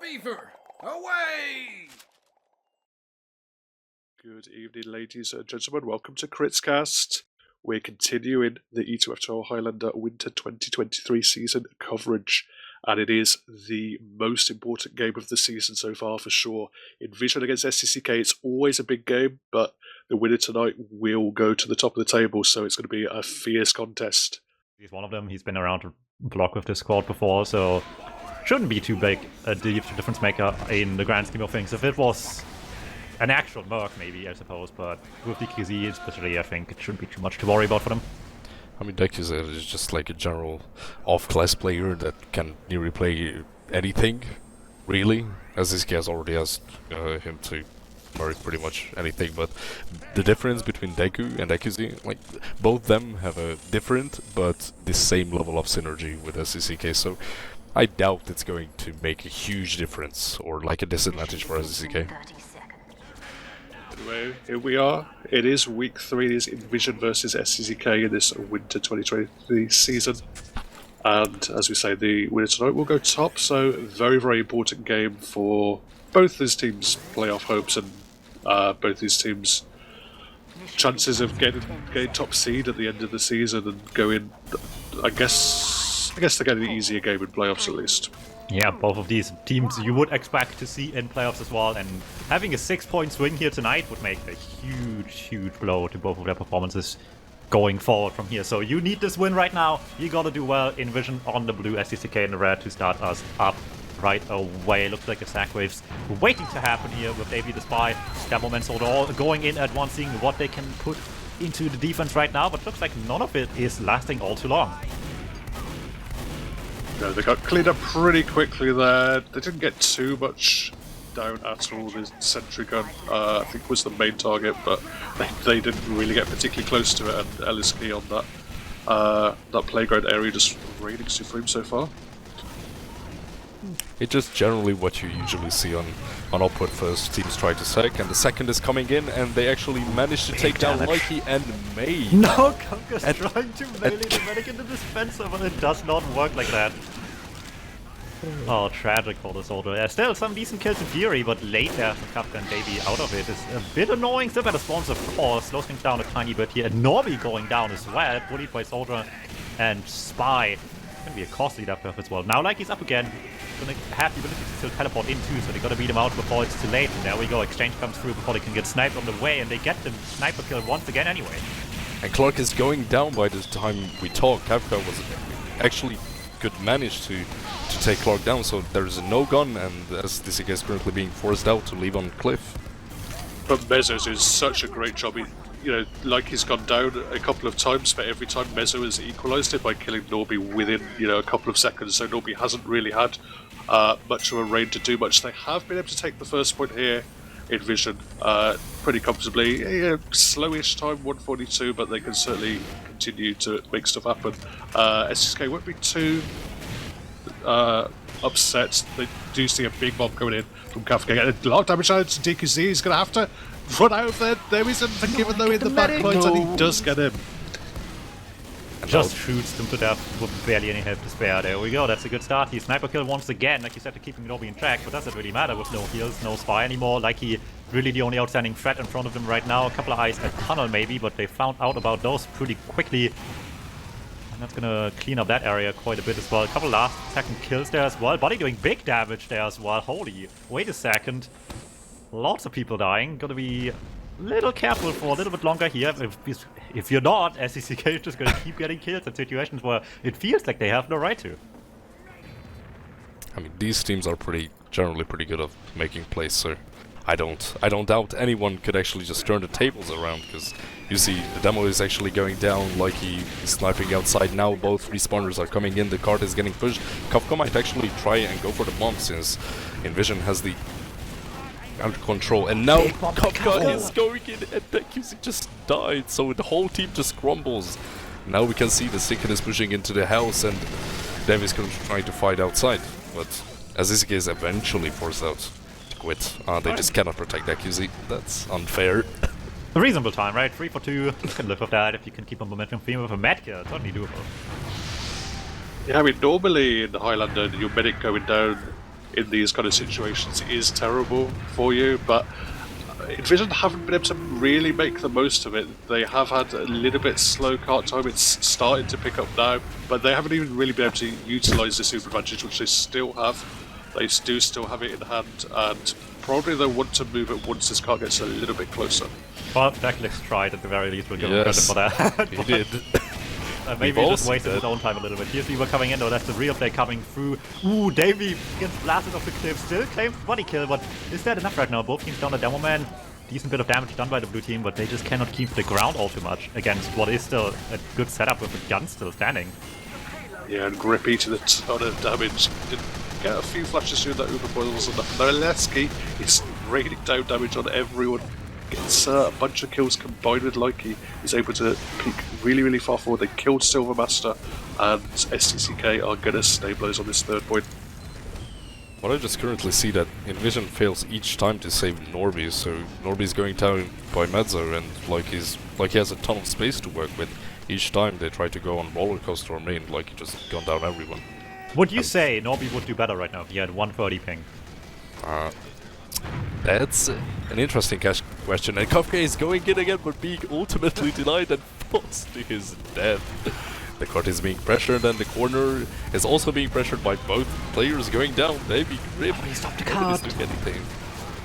Beaver, away! Good evening, ladies and gentlemen. Welcome to KritzKast. We're continuing the ETF2L Highlander Winter 2023 season coverage, and it is the most important game of the season so far for sure. inVision against SDCK, it's always a big game, but the winner tonight will go to the top of the table, so it's going to be a fierce contest. He's one of them. He's been around to block with this squad before, so shouldn't be too big a difference maker in the grand scheme of things. If it was an actual Merc, maybe, I suppose, but with DQZ especially, I think it shouldn't be too much to worry about for them. I mean, DQZ is just like a general off-class player that can nearly play anything, really. SDCK has already asked him to Merc pretty much anything, but the difference between Deku and DQZ, like, both them have a different but the same level of synergy with SDCK, so I doubt it's going to make a huge difference or like a disadvantage for SDCK. Anyway, here we are. It is week 3. It is inVision versus SDCK in this Winter 2023 season. And as we say, the winner tonight will go top, so very, very important game for both these teams' playoff hopes and both these teams' chances of getting top seed at the end of the season and going, I guess they're getting an easier game in playoffs at least. Yeah, both of these teams you would expect to see in playoffs as well, and having a 6-point swing here tonight would make a huge blow to both of their performances going forward from here. So you need this win right now. You gotta do well. inVision on the blue, SDCK in the red to start us up right away. Looks like the sack waves waiting to happen here with AB the Spy. DuMmTm so they're all going in at once, seeing what they can put into the defense right now, but looks like none of it is lasting all too long. No, they got cleaned up pretty quickly there. They didn't get too much down at all. The sentry gun, I think, was the main target, but they didn't really get particularly close to it. And LSK on that playground area just raining supreme so far. It's just generally what you usually see on output. First teams try to sack, and the second is coming in, and they actually managed to take down Likey and May. No, Conker's trying to melee the medic in the dispenser, but it does not work like that. Oh, tragic for the soldier. Yeah, still some decent kills in Fury, but late there for Kafka and Davey out of it is a bit annoying. Still better spawns, of course. Slows things down a tiny bit here. And Norby going down as well. Bullied by Soldier and Spy. Gonna be a costly death buff as well. Now Likey's up again. Gonna have the ability to still teleport in too, so they gotta beat him out before it's too late. And there we go. Exchange comes through before they can get sniped on the way, and they get the sniper kill once again anyway. And Clark is going down by the time we talk. Kafka was actually could manage to take Clark down, so there's no gun, and SDCK is currently being forced out to leave on cliff. But Mezzo's is such a great job. Like he's gone down a couple of times, but every time Mezzo has equalised it by killing Norby within, a couple of seconds. So Norby hasn't really had much of a reign to do much. They have been able to take the first point here inVision pretty comfortably. Slowish time, 142, but they can certainly continue to make stuff happen. SDCK won't be too upset. They do see a big bomb coming in from Kafka. Get a lot of damage out to DQZ. He's going to have to run out of there. There is Unforgiven though in the backlight, and he does get him. Just shoots them to death with barely any health to spare. There we go, that's a good start. He sniper kill once again, like you said, to keep him in track, but doesn't really matter with no heals, no Spy anymore. Like he really the only outstanding threat in front of them right now. A couple of eyes at tunnel maybe, but they found out about those pretty quickly. And that's gonna clean up that area quite a bit as well. A couple last second kills there as well. Body doing big damage there as well. Holy, wait a second. Lots of people dying. Gotta be a little careful for a little bit longer here. If you're not, SDCK is just gonna keep getting kills in situations where it feels like they have no right to. I mean, these teams are generally pretty good at making plays, so I don't doubt anyone could actually just turn the tables around, because you see the demo is actually going down, like he's sniping outside now. Both respawners are coming in, the cart is getting pushed. Kafka might actually try and go for the bomb, since inVision has the under control, and now Kafka is going in, and DQZ just died, so the whole team just crumbles. Now we can see the Sicken is pushing into the house, and Dev is trying to fight outside, but SDCK is eventually forced out to quit. They just cannot protect DQZ. That's unfair. A reasonable time, right? 3 for 2. You can live with that if you can keep a momentum theme with a med kill. Totally doable. Yeah, I mean, normally in the Highlander, your medic going down in these kind of situations is terrible for you, but inVision haven't been able to really make the most of it. They have had a little bit slow cart time. It's starting to pick up now, but they haven't even really been able to utilise this Uber advantage, which they still have. They do still have it in hand, and probably they'll want to move it once this car gets a little bit closer. Well, redlix tried at the very least. We'll give him credit for that. He did. Maybe he just wasted his own time a little bit. Here's Uber coming in, though. That's the real play coming through. Ooh, Davey gets blasted off the cliff. Still claims body kill, but is that enough right now? Both teams down the DuMmTm. Decent bit of damage done by the blue team, but they just cannot keep the ground all too much against what is still a good setup with the gun still standing. Yeah, and Grippy to the ton of damage. Did get a few flashes through that Uber boil wasn't enough. No, Lesky is raining down damage on everyone. Gets a bunch of kills combined with Likey. He's able to peek really, really far forward. They killed Silvermaster, and SDCK are going to stabilise on this third point. What I just currently see that inVision fails each time to save Norby, so Norby's going down by Mezzo, and he has a ton of space to work with. Each time they try to go on roller coaster or main, he just gone down everyone. Would you say Norby would do better right now if he had 130 ping? That's an interesting question, and Kafka is going in again but being ultimately denied and forced to his death. The cart is being pressured, and the corner is also being pressured by both players going down. Maybe Grip. He stopped the cart. Nobody's doing anything.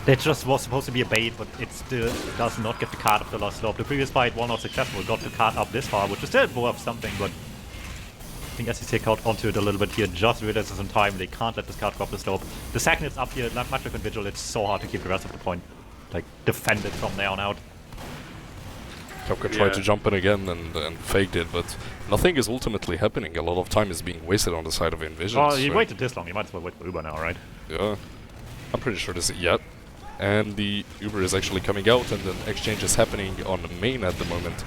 That just was supposed to be a bait, but it still does not get the cart up the last slope. The previous fight was not successful, got the cart up this far, which is still worth something, but I think SDCK caught onto it a little bit here, just realizes in time they can't let this cart go up the slope. The second it's up here, not much of Vigil, it's so hard to keep the rest of the point, defend it from there on out. Kafka tried to jump in again and faked it, but nothing is ultimately happening. A lot of time is being wasted on the side of inVision. Well, he waited this long, you might as well wait for Uber now, right? Yeah. I'm pretty sure this is yet. And the Uber is actually coming out, and an exchange is happening on the main at the moment.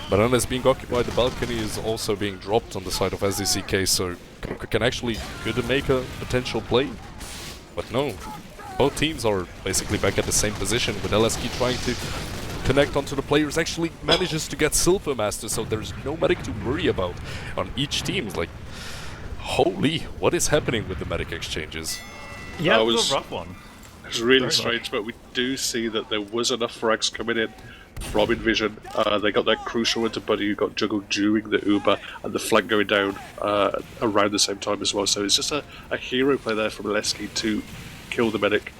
Banana is being occupied, the balcony is also being dropped on the side of SDCK, so Kafka can actually could make a potential play. But no. Both teams are basically back at the same position, with LSK trying to connect onto the players, actually manages to get Silvermaster, so there's no medic to worry about on each team. Holy, what is happening with the medic exchanges? Yeah, it was a rough one. It was really strange, but we do see that there was enough frags coming in from inVision. They got that crucial into Buddy who got juggled during the Uber, and the flank going down around the same time as well. So it's just a hero play there from Lesky to kill the medic,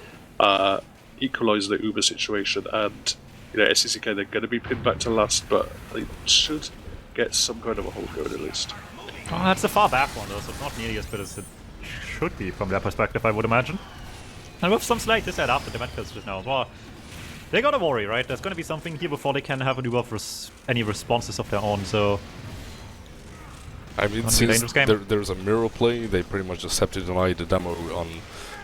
equalise the Uber situation, and SDCK, they're going to be pinned back to last, but they should get some kind of a hold going at least. Oh, that's a far back one though, so it's not nearly as good as it should be from their perspective, I would imagine. And with some slight this after the Metcalfs just now as well, they gotta worry, right? There's gonna be something here before they can have any responses of their own, so... I mean, since there's a mirror play, they pretty much just have to deny the demo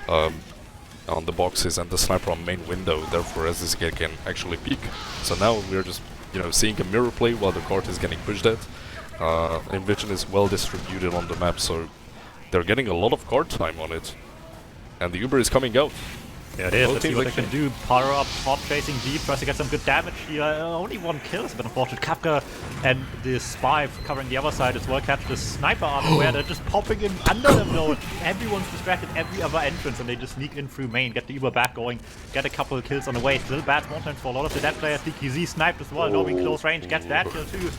on the boxes and the sniper on main window, therefore SDCK can actually peek. So now we're just, seeing a mirror play while the cart is getting pushed at. inVision is well distributed on the map, so they're getting a lot of cart time on it. And the Uber is coming out. Yeah, it is. Let's see what they can do. Power up, hot chasing deep, tries to get some good damage here. Only one kill is a bit unfortunate. Kafka and the Spy covering the other side as well. Catch the sniper where they're just popping in under them though. Everyone's distracted, every other entrance, and they just sneak in through main, get the Uber back going, get a couple of kills on the way. Still bad spawn times for a lot of the dead players. DKZ sniped as well, Norby close range, gets that kill too.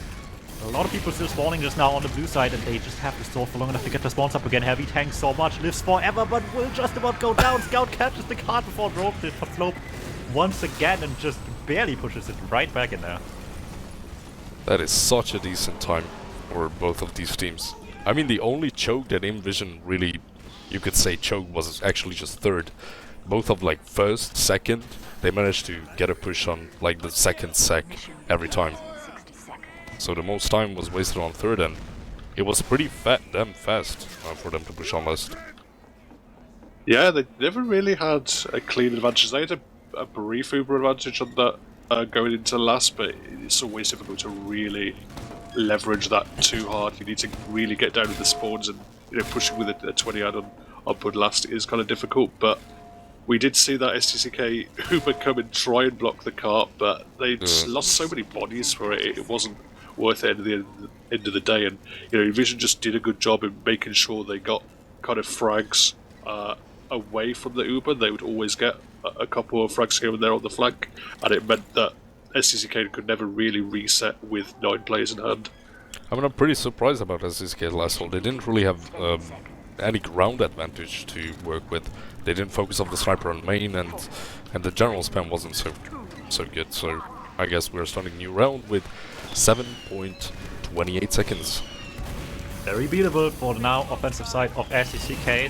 A lot of people still spawning just now on the blue side, and they just have to stall for long enough to get the spawns up again. Heavy tank so much, lives forever, but will just about go down. Scout catches the card before drove it for slope once again and just barely pushes it right back in there. That is such a decent time for both of these teams. I mean, the only choke that inVision really, you could say choke, was actually just third. Both of first, second, they managed to get a push on the second sec every time. So the most time was wasted on third, and it was pretty damn fast for them to push on last. Yeah, they never really had a clean advantage. They had a brief Uber advantage on that going into last, but it's always difficult to really leverage that too hard. You need to really get down to the spawns, and pushing with a 20 add on upward last is kind of difficult. But we did see that SDCK Uber come and try and block the cart, but they lost so many bodies for it. It wasn't worth it at the end of the day, and inVision just did a good job in making sure they got kind of frags away from the Uber, they would always get a couple of frags here and there on the flank, and it meant that SDCK could never really reset with 9 players in hand. I mean, I'm pretty surprised about SDCK last hole. They didn't really have any ground advantage to work with. They didn't focus on the sniper on main, and the general spam wasn't so good. So I guess we're starting a new round with 7.28 seconds. Very beatable for the now offensive side of SDCK.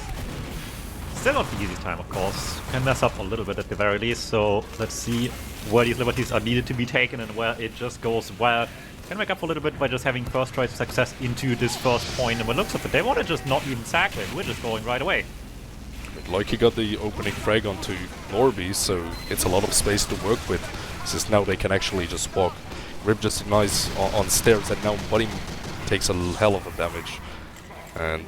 Still not the easiest time, of course. Can mess up a little bit at the very least, so let's see where these liberties are needed to be taken and where it just goes well. Can make up a little bit by just having first try success into this first point, and when it looks of it, they want to just not even sack it. We're just going right away. Like he got the opening frag onto Norby, so it's a lot of space to work with, since now they can actually just walk. Rip just nice on stairs, and now Buddy takes a hell of a damage. And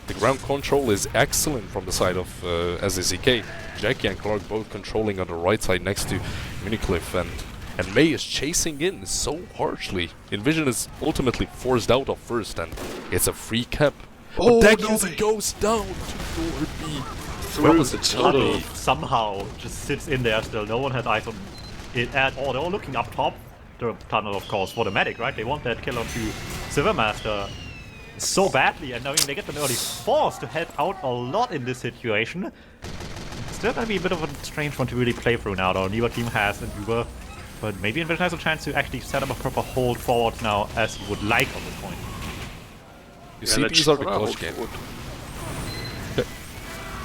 the ground control is excellent from the side of SDCK. Jackie and Clark both controlling on the right side next to Minicliff, and May is chasing in so harshly. inVision is ultimately forced out of first, and it's a free cap. Oh, but Deckis goes down to Norby. Throws the tunnel. Somehow just sits in there still. No one has eyes on it at all. They're all looking up top. The tunnel, of course, for the medic, right? They want that kill onto Silvermaster so badly, and I mean, they get an early force to help out a lot in this situation. Still gonna be a bit of a strange one to really play through now, though. Neither team has an Uber, but maybe inVision has a chance to actually set up a proper hold forward now, as he would like on this point. You see, these are the clutch games.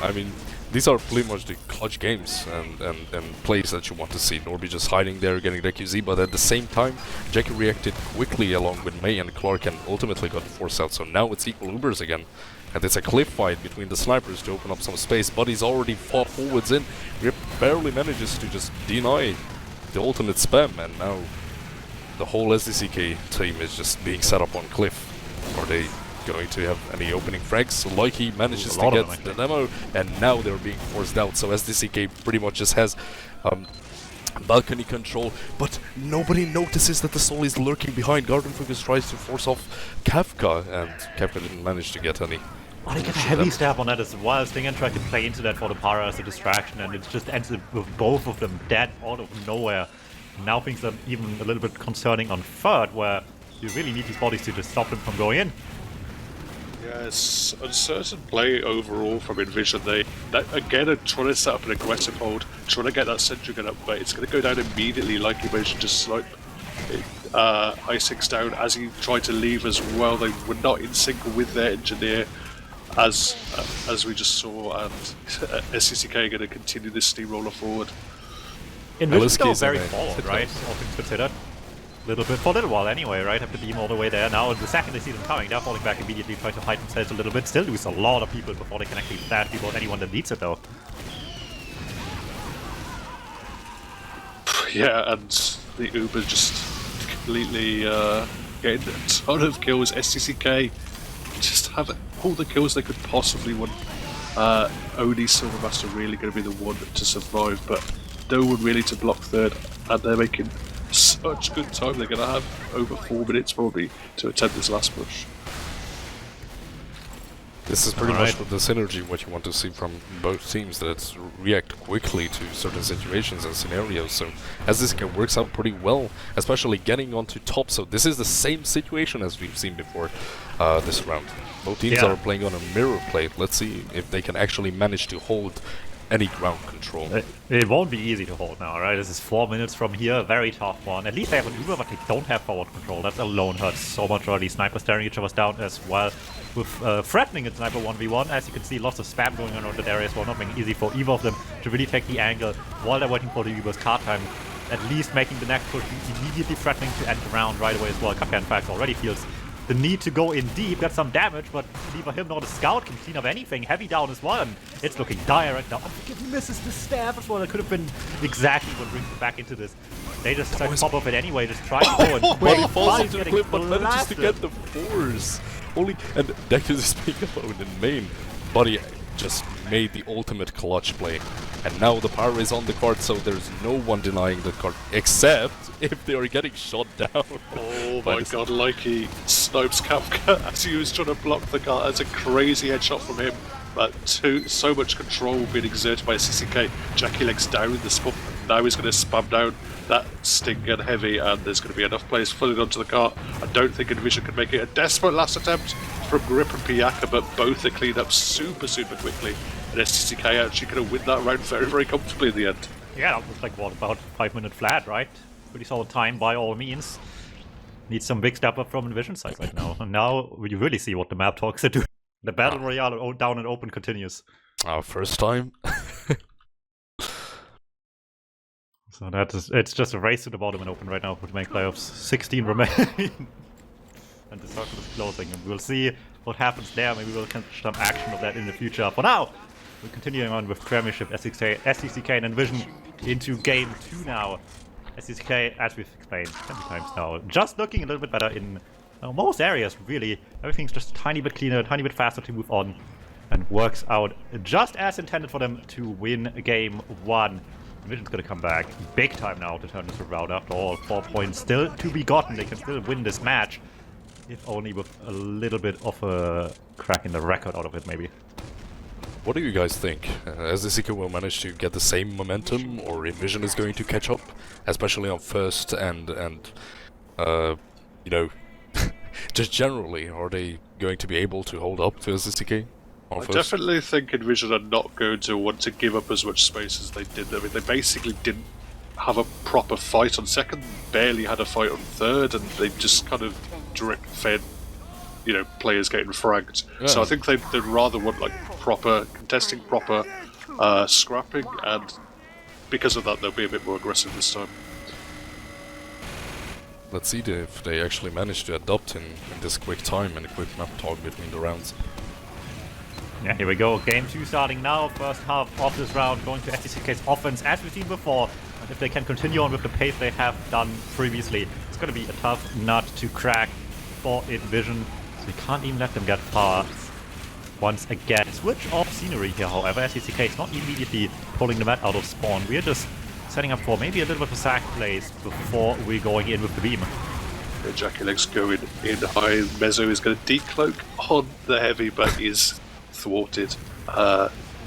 I mean, these are pretty much the clutch games and plays that you want to see. Norby just hiding there, getting the QZ, but at the same time, Jackie reacted quickly along with May and Clark and ultimately got forced out. So now it's equal Ubers again. And it's a cliff fight between the snipers to open up some space. Buddy's already fought forwards in. Rip barely manages to just deny the ultimate spam, and now the whole SDCK team is just being set up on cliff. Are they going to have any opening frags? Like he manages to get the demo, and now they're being forced out. So SDCK pretty much just has balcony control, but nobody notices that the soul is lurking behind. Garden Focus tries to force off Kafka, and Kafka didn't manage to get any. Oh, they get a heavy stab on that as well. Stinger tried to play into that for the Para as a distraction, and it just ends with both of them dead out of nowhere. Now things are even a little bit concerning on third, where you really need these bodies to just stop them from going in. Yes, uncertain play overall from inVision. They again are trying to set up an aggressive hold, trying to get that sentry gun up, but it's going to go down immediately, like he managed to snipe I6 down as he tried to leave as well. They were not in sync with their engineer, as we just saw, and SDCK are going to continue this steamroller forward. inVision's still very forward, right? All things considered. Little bit for a little while anyway, right? Have to beam all the way there. Now, the second they see them coming, they're falling back immediately, try to hide themselves a little bit. Still lose a lot of people before they can actually flash people on anyone that needs it, though. Yeah, and the Uber just completely getting a ton of kills. SDCK just have all the kills they could possibly want. Only Silvermaster really going to be the one to survive, but no one really to block third, and they're making such good time. They're going to have over 4 minutes probably to attempt this last push. This is pretty much the synergy what you want to see from both teams, that it's react quickly to certain situations and scenarios. So as this works out pretty well, especially getting onto top. So this is the same situation as we've seen before this round. Both teams are playing on a mirror plate. Let's see if they can actually manage to hold any ground control. It won't be easy to hold now, right? This is 4 minutes from here, a very tough one. At least they have an Uber, but they don't have forward control. That alone hurts so much already. Sniper staring each other down as well, with threatening a sniper 1v1. As you can see, lots of spam going on around that area as well, not making it easy for either of them to really take the angle while they're waiting for the Uber's card time. At least making the next push immediately threatening to end the round right away as well. Kafka, in fact, already feels the need to go in deep, get some damage, but neither him nor the scout can clean up anything. Heavy down as well, and it's looking dire right now. Unforgiven misses the stab as well. That could have been exactly what brings them back into this. They just pop up it anyway, just try to go and Buddy falls into the cliff, but manages to get the force. Only, and Deckis is being alone in main. Buddy just made the ultimate clutch play. And now the power is on the card, so there's no one denying the card, except if they are getting shot down. Oh my god, like he snipes Kafka as he was trying to block the card. That's a crazy headshot from him. but so much control being exerted by SDCK. Jackie Legs down in the spot. Now he's going to spam down that Sting and Heavy, and there's going to be enough players flooding onto the cart. I don't think inVision can make it. A desperate last attempt from Grip and Piyaka, but both are cleaned up super quickly. And SDCK actually going to win that round very comfortably in the end. Yeah, that was like, what, about 5 minute flat, right? Pretty solid time by all means. Need some big step up from inVision side right now. And now you really see what the map talks are doing. The battle royale down and open continues. Our first time. So it's just a race to the bottom and open right now to make playoffs. 16 remain. And the circle is closing, and we'll see what happens there. Maybe we'll catch some action of that in the future. For now, we're continuing on with Premiership, SDCK and inVision into game 2 now. SDCK, as we've explained 20 times now, just looking a little bit better in most areas, really. Everything's just a tiny bit cleaner, a tiny bit faster to move on, and works out just as intended for them to win game 1. inVision's gonna come back big time now to turn this around. After all, 4 points still to be gotten. They can still win this match, if only with a little bit of a crack in the record out of it, maybe. What do you guys think? SDCK will manage to get the same momentum, or inVision is going to catch up, especially on first and you know, just generally, are they going to be able to hold up to SDCK? I definitely think inVision are not going to want to give up as much space as they did. I mean, they basically didn't have a proper fight on second, barely had a fight on third, and they just kind of drip fed, you know, players getting fragged. Yeah. So I think they'd rather want like proper contesting, proper scrapping, and because of that they'll be a bit more aggressive this time. Let's see if they actually manage to adopt in this quick time and a quick map talk between the rounds. Yeah, here we go. Game 2 starting now. First half of this round going to SDCK's offense as we've seen before. And if they can continue on with the pace they have done previously, it's going to be a tough nut to crack for inVision. So we can't even let them get far once again. Switch of scenery here, however. SDCK is not immediately pulling the mat out of spawn. We're just setting up for maybe a little bit of a sack place before we're going in with the beam. Jackie Legs going in high. Mezzo is going to decloak on the Heavy, but he's thwarted.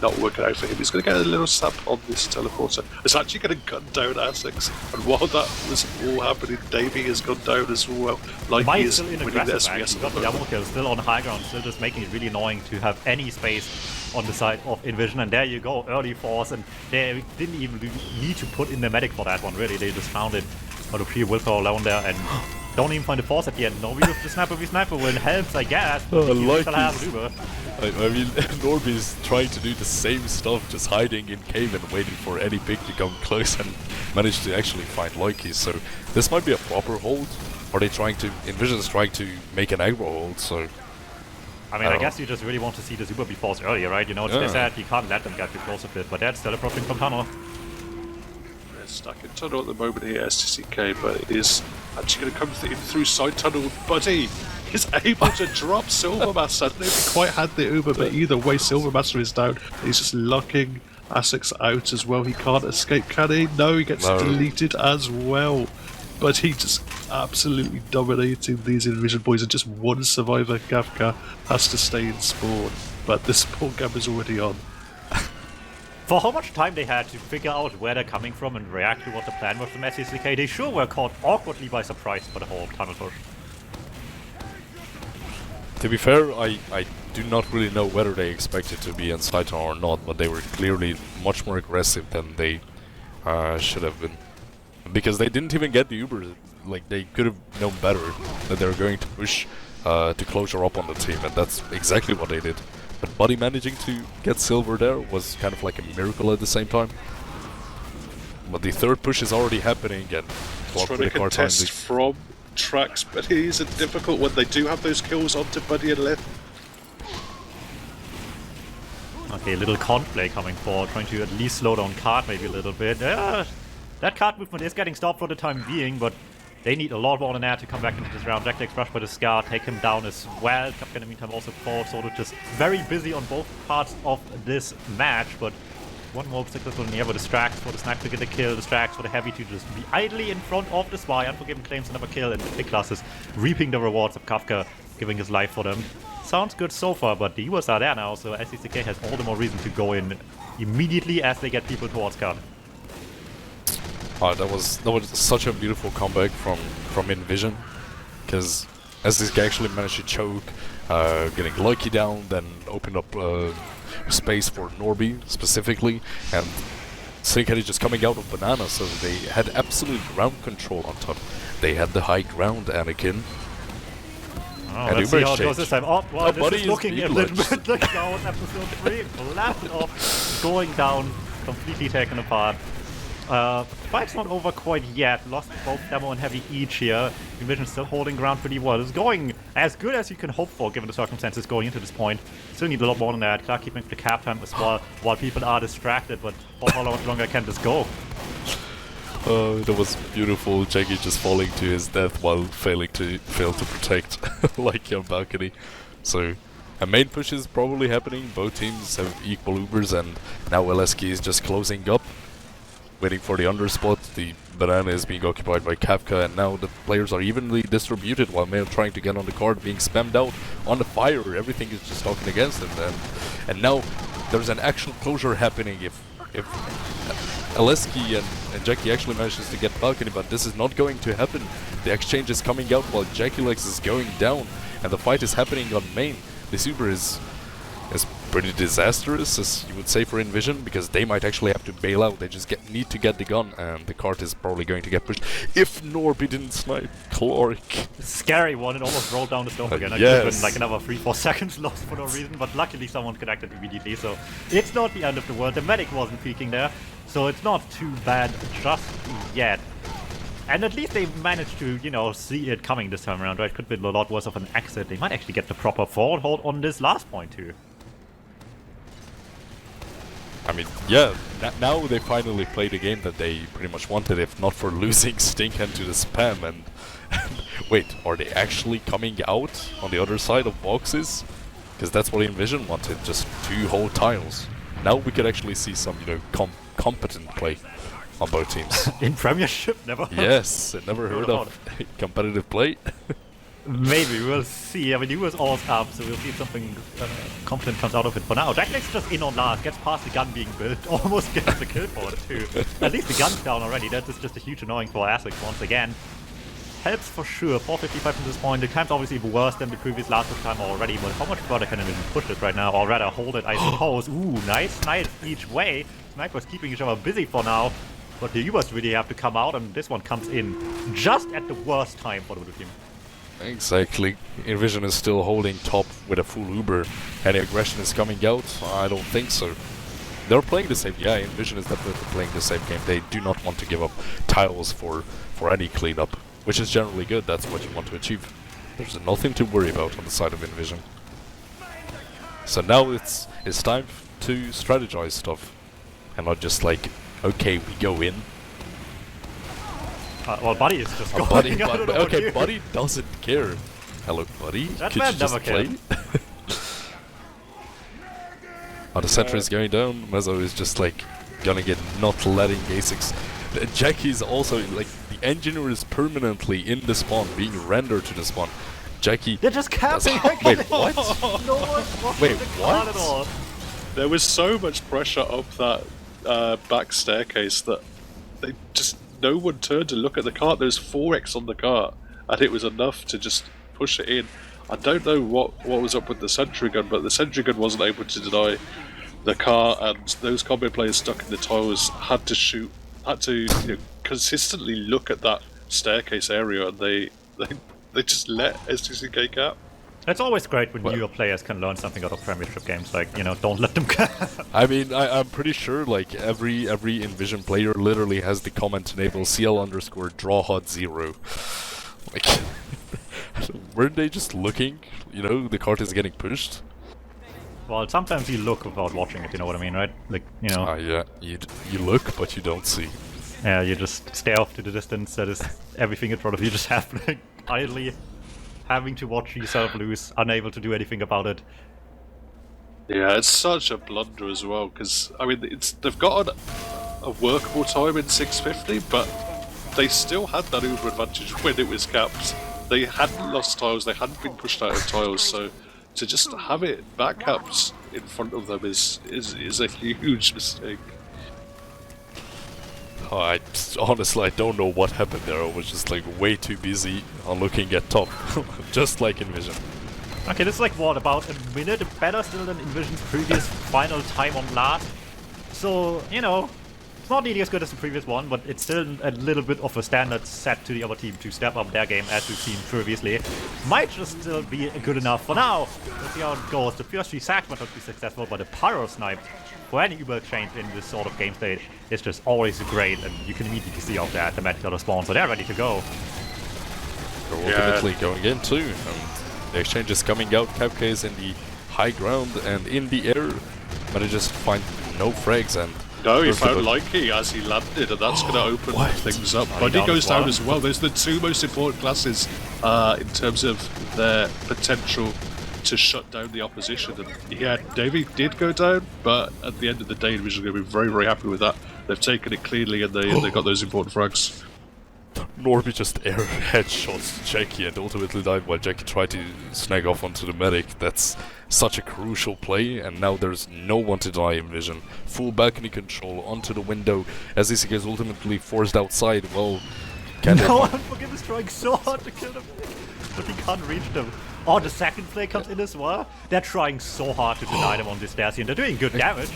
Not working out for him. He's going to get a little sap on this teleporter. It's actually going to gun down Essex, and while that was all happening, Davey has gone down as well. Like he is winning the SPS. Got the double kill, still on high ground, still just making it really annoying to have any space on the side of inVision. And there you go, early force, and they didn't even need to put in the medic for that one. Really, they just found it out of pure willpower alone there, and don't even find the force at the end. Norby with the sniper win helps, I guess. I like I mean, Norby is trying to do the same stuff, just hiding in cave and waiting for any pick to come close and manage to actually find Loki. So this might be a proper hold. Are they trying to... inVision is trying to make an aggro hold, so... I mean, I guess you just really want to see the super befores earlier, right? You know, they said you can't let them get too close with it, but that's still a problem from tunnel. They're stuck in tunnel at the moment here, SDCK, but it is actually going to come in through side tunnel. Buddy is able to drop Silvermaster. I don't know if he quite had the Uber, but either way, Silvermaster is down. He's just locking Essex out as well. He can't escape, can he? No, he gets deleted as well. But he just absolutely dominating these inVision boys, and just one survivor, Gavka, has to stay in spawn. But the spawn gap is already on. For how much time they had to figure out where they're coming from and react to what the plan was from SDCK, they sure were caught awkwardly by surprise for the whole tunnel push. To be fair, I do not really know whether they expected to be inside tunnel or not, but they were clearly much more aggressive than they should have been. Because they didn't even get the Uber. Like, they could have known better that they were going to push to closure up on the team, and that's exactly what they did. But Buddy managing to get silver there was kind of like a miracle at the same time. But the third push is already happening, and trying to contest from tracks, but it is a difficult one. They do have those kills onto Buddy and Leth. Okay, a little conflict coming forward, trying to at least slow down card maybe a little bit. That card movement is getting stopped for the time being, but they need a lot more than that to come back into this round. Jacklex rushed by the Scar, take him down as well. Kapka in the meantime also falls, sort of just very busy on both parts of this match, but one more successful in the air with the Strax for the Sniper to get a kill, the Strax for the Heavy to just be idly in front of the Spy. Unforgiven claims another kill, and the Big Class is reaping the rewards of Kafka, giving his life for them. sounds good so far, but the US are there now, so SDCK has all the more reason to go in immediately as they get people towards Khan. Oh, that was such a beautiful comeback from inVision, because SDCK actually managed to choke, getting Loki down, then opened up space for Norby specifically, and SDCK just coming out of banana, so they had absolute ground control on top. They had the high ground, Anakin. Oh, let's see how it goes this time. Oh, well, this is looking a little bit like how episode 3 blasted off, going down, completely taken apart. Fight's not over quite yet. Lost both Demo and Heavy each here. inVision still holding ground pretty well. It's going as good as you can hope for given the circumstances going into this point. Still need a lot more than that. Clark keeping the cap time as well while people are distracted, but for how much longer can this go? That was beautiful. Jackie just falling to his death while fail to protect like your balcony. So a main push is probably happening. Both teams have equal Ubers, and now LSK is just closing up, waiting for the underspot. The banana is being occupied by Kafka, and now the players are evenly distributed while Mail trying to get on the card, being spammed out on the fire. Everything is just talking against him, and now there's an actual closure happening if Aleski and Jackie actually manages to get balcony, but this is not going to happen. The exchange is coming out while Jackie Lex is going down, and the fight is happening on main. The super is pretty disastrous, as you would say, for inVision, because they might actually have to bail out. They just need to get the gun, and the cart is probably going to get pushed if Norby didn't snipe Clark. Scary one, it almost rolled down the slope again. I yes. could have been like another 3-4 seconds lost for no reason, but luckily someone connected immediately, so it's not the end of the world. The medic wasn't peeking there, so it's not too bad just yet. And at least they managed to, you know, see it coming this time around, right? Could be a lot worse of an exit. They might actually get the proper forward hold on this last point too. I mean, yeah, now they finally played a game that they pretty much wanted, if not for losing Stinkhand to the spam. And wait, are they actually coming out on the other side of boxes? Because that's what inVision wanted, just 2 whole tiles. Now we could actually see some, you know, competent play on both teams. In Premiership, never. Yes, never heard of competitive play. Maybe, we'll see. I mean, he was all up, so we'll see if something competent comes out of it. For now, Jacklex just in on last, gets past the gun being built, almost gets the kill for it too. At least the gun's down already. That is just a huge annoying for Essex once again. Helps for sure. 455 from this point. The time's obviously worse than the previous last time already, but how much further can inVision push it right now? Or rather, hold it, I suppose. Ooh, nice snipes each way. Snipers keeping each other busy for now. But the Ubers really have to come out, and this one comes in just at the worst time for the blue team. Exactly. inVision is still holding top with a full Uber. Any aggression is coming out? I don't think so. They're playing the same. Yeah, inVision is definitely playing the same game. They do not want to give up tiles for any cleanup, which is generally good. That's what you want to achieve. There's nothing to worry about on the side of inVision. So now it's time to strategize stuff, and not just like, okay, we go in. Well, Buddy is just going. Buddy, okay, Buddy doesn't care. Hello, Buddy. That man never cared. Oh, the sentry is going down. Mezzo is just like gonna get not letting A6. Jackie's also like the engineer is permanently in the spawn, being rendered to the spawn. Jackie. They're just capping. Wait, what? No one Wait, what? At all. There was so much pressure up that back staircase that they just. No one turned to look at the cart. There's 4x on the cart, and it was enough to just push it in. I don't know what was up with the sentry gun, but the sentry gun wasn't able to deny the cart, and those combat players stuck in the towers had to consistently look at that staircase area, and they just let SDCK cap. It's always great when newer players can learn something out of Premiership games, like, you know, don't let them I mean, I'm pretty sure, like, every inVision player literally has the comment enabled CL_drawHUD0. Like, weren't they just looking? You know, the cart is getting pushed? Well, sometimes you look without watching, if you know what I mean, right? Like, you know... yeah, you look, but you don't see. Yeah, you just stare off to the distance, that is everything in front of you just happening idly. Having to watch yourself lose, unable to do anything about it. Yeah, it's such a blunder as well, because, I mean, they've got a workable time in 650, but they still had that Uber advantage when it was capped. They hadn't lost tiles, they hadn't been pushed out of tiles, so to just have it backups in front of them is a huge mistake. Oh, honestly, I don't know what happened there. I was just like way too busy on looking at top, just like inVision. Okay, this is like what, about a minute better still than inVision's previous final time on last. So, you know, it's not nearly as good as the previous one, but it's still a little bit of a standard set to the other team to step up their game as we've seen previously. Might just still be good enough for now. Let's see how it goes. The first 3 sacks might not be successful, but the pyro snipe for any Uber exchange in this sort of game state is just always great, and you can immediately see off that the medical spawn, so they're ready to go. They're ultimately going in too, and the exchange is coming out. Kapka is in the high ground and in the air, but it just find no frags, and no, he found Likey as he landed, and that's going to open things up. Buddy goes down as well. There's the 2 most important classes in terms of their potential to shut down the opposition. And yeah, Davey did go down, but at the end of the day, inVision are going to be very, very happy with that. They've taken it cleanly, and they got those important frags. Norby just air headshots Jackie and ultimately died while Jackie tried to snag off onto the medic. That's such a crucial play, and now there's no one to die inVision. Full balcony control onto the window. SDCK is ultimately forced outside. Well, no, Unforgiven is trying so hard to kill them, but he can't reach them. Oh, the second play comes in as well. They're trying so hard to deny them on this Darcy, and they're doing good damage.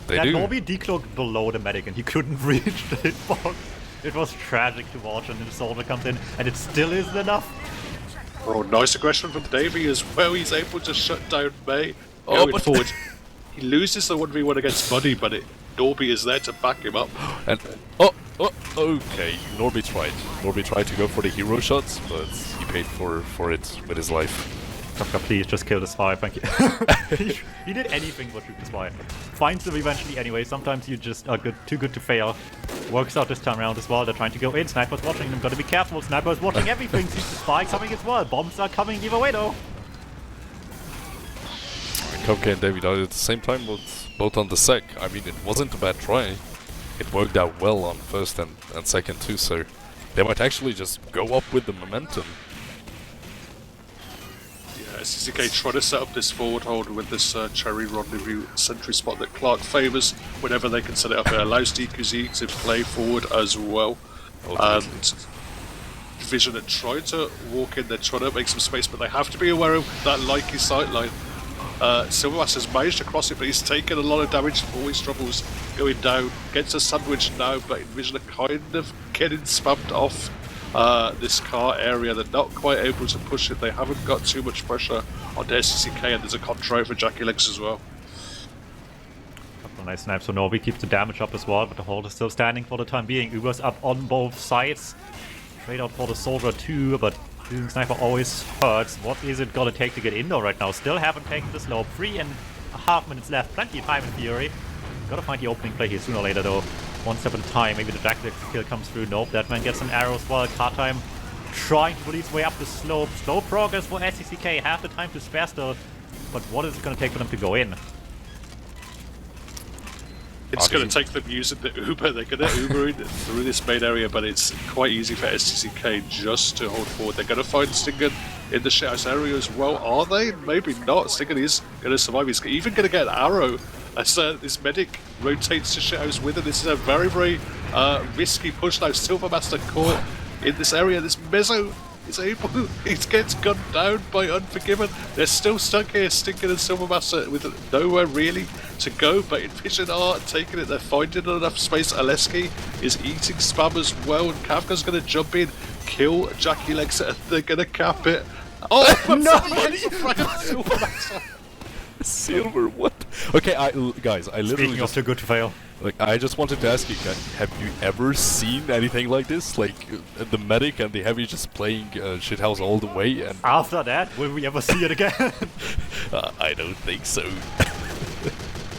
They do. Norby decloaked below the medic, and he couldn't reach the hitbox. It was tragic to watch, and then the soldier comes in, and it still isn't enough. Oh, nice aggression from Davey as well. He's able to shut down May. Oh, going forward. He loses the 1v1 against Buddy, but Norby is there to back him up. And okay. Norby tried to go for the hero shots, but he paid for it with his life. Kafka, please just kill the spy, thank you. he did anything but shoot the spy. Finds them eventually anyway. Sometimes you just are too good to fail. Works out this time around as well. They're trying to go in. Sniper's watching them. Gotta be careful. Sniper's watching everything. Sees the spy coming as well. Bombs are coming either way though. Kopke and Davey died at the same time, both on the sec. I mean, it wasn't a bad try. It worked out well on first and second too, so they might actually just go up with the momentum. SDCK trying to set up this forward hold with this Cherry Rendezvous sentry spot that Clark favours. Whenever they can set it up, it allows DQZ to play forward as well. And inVision are trying to walk in, they're trying to make some space, but they have to be aware of that Likey sightline. Silvermass has managed to cross it, but he's taken a lot of damage, always troubles going down. Gets a sandwich now, but inVision are kind of getting spammed off this car area. They're not quite able to push it. They haven't got too much pressure on the SDCK, and there's a contra for Jackie Lex as well. Couple of nice snipes, so Norby keeps the damage up as well, but the hold is still standing for the time being. Uber's up on both sides. Trade out for the soldier too, but using sniper always hurts. What is it gonna take to get in though right now? Still haven't taken the slope. 3.5 minutes left. Plenty of time in theory. Gotta find the opening play here sooner or later though. One step at a time. Maybe the Jack kill comes through. Nope, that man gets some arrows while car time. Trying to bully his way up the slope. Slow progress for SDCK. Half the time to spare still. But what is it gonna take for them to go in? It's going to take them using the Uber. They're going to Uber in through this main area, but it's quite easy for SDCK just to hold forward. They're going to find Stinger in the shithouse area as well. Are they? Maybe not. Stinger is going to survive. He's even going to get an arrow as this medic rotates to shithouse with him. This is a very, very risky push now. Silvermaster caught in this area. This Mezzo is able, he gets gunned down by Unforgiven. They're still stuck here, Stinger and Silvermaster, with nowhere really to go, but inVision are taking it. They're finding enough space. Aleski is eating spam as well, and Kafka's going to jump in, kill Jackie Legs, and they're going to cap it. Oh, no! Silver, what? Okay, guys, I literally Speaking of too good to fail. Like, I just wanted to ask you guys, have you ever seen anything like this? Like, the medic and the heavy just playing shithouse all the way, and... After that, will we ever see it again? I don't think so.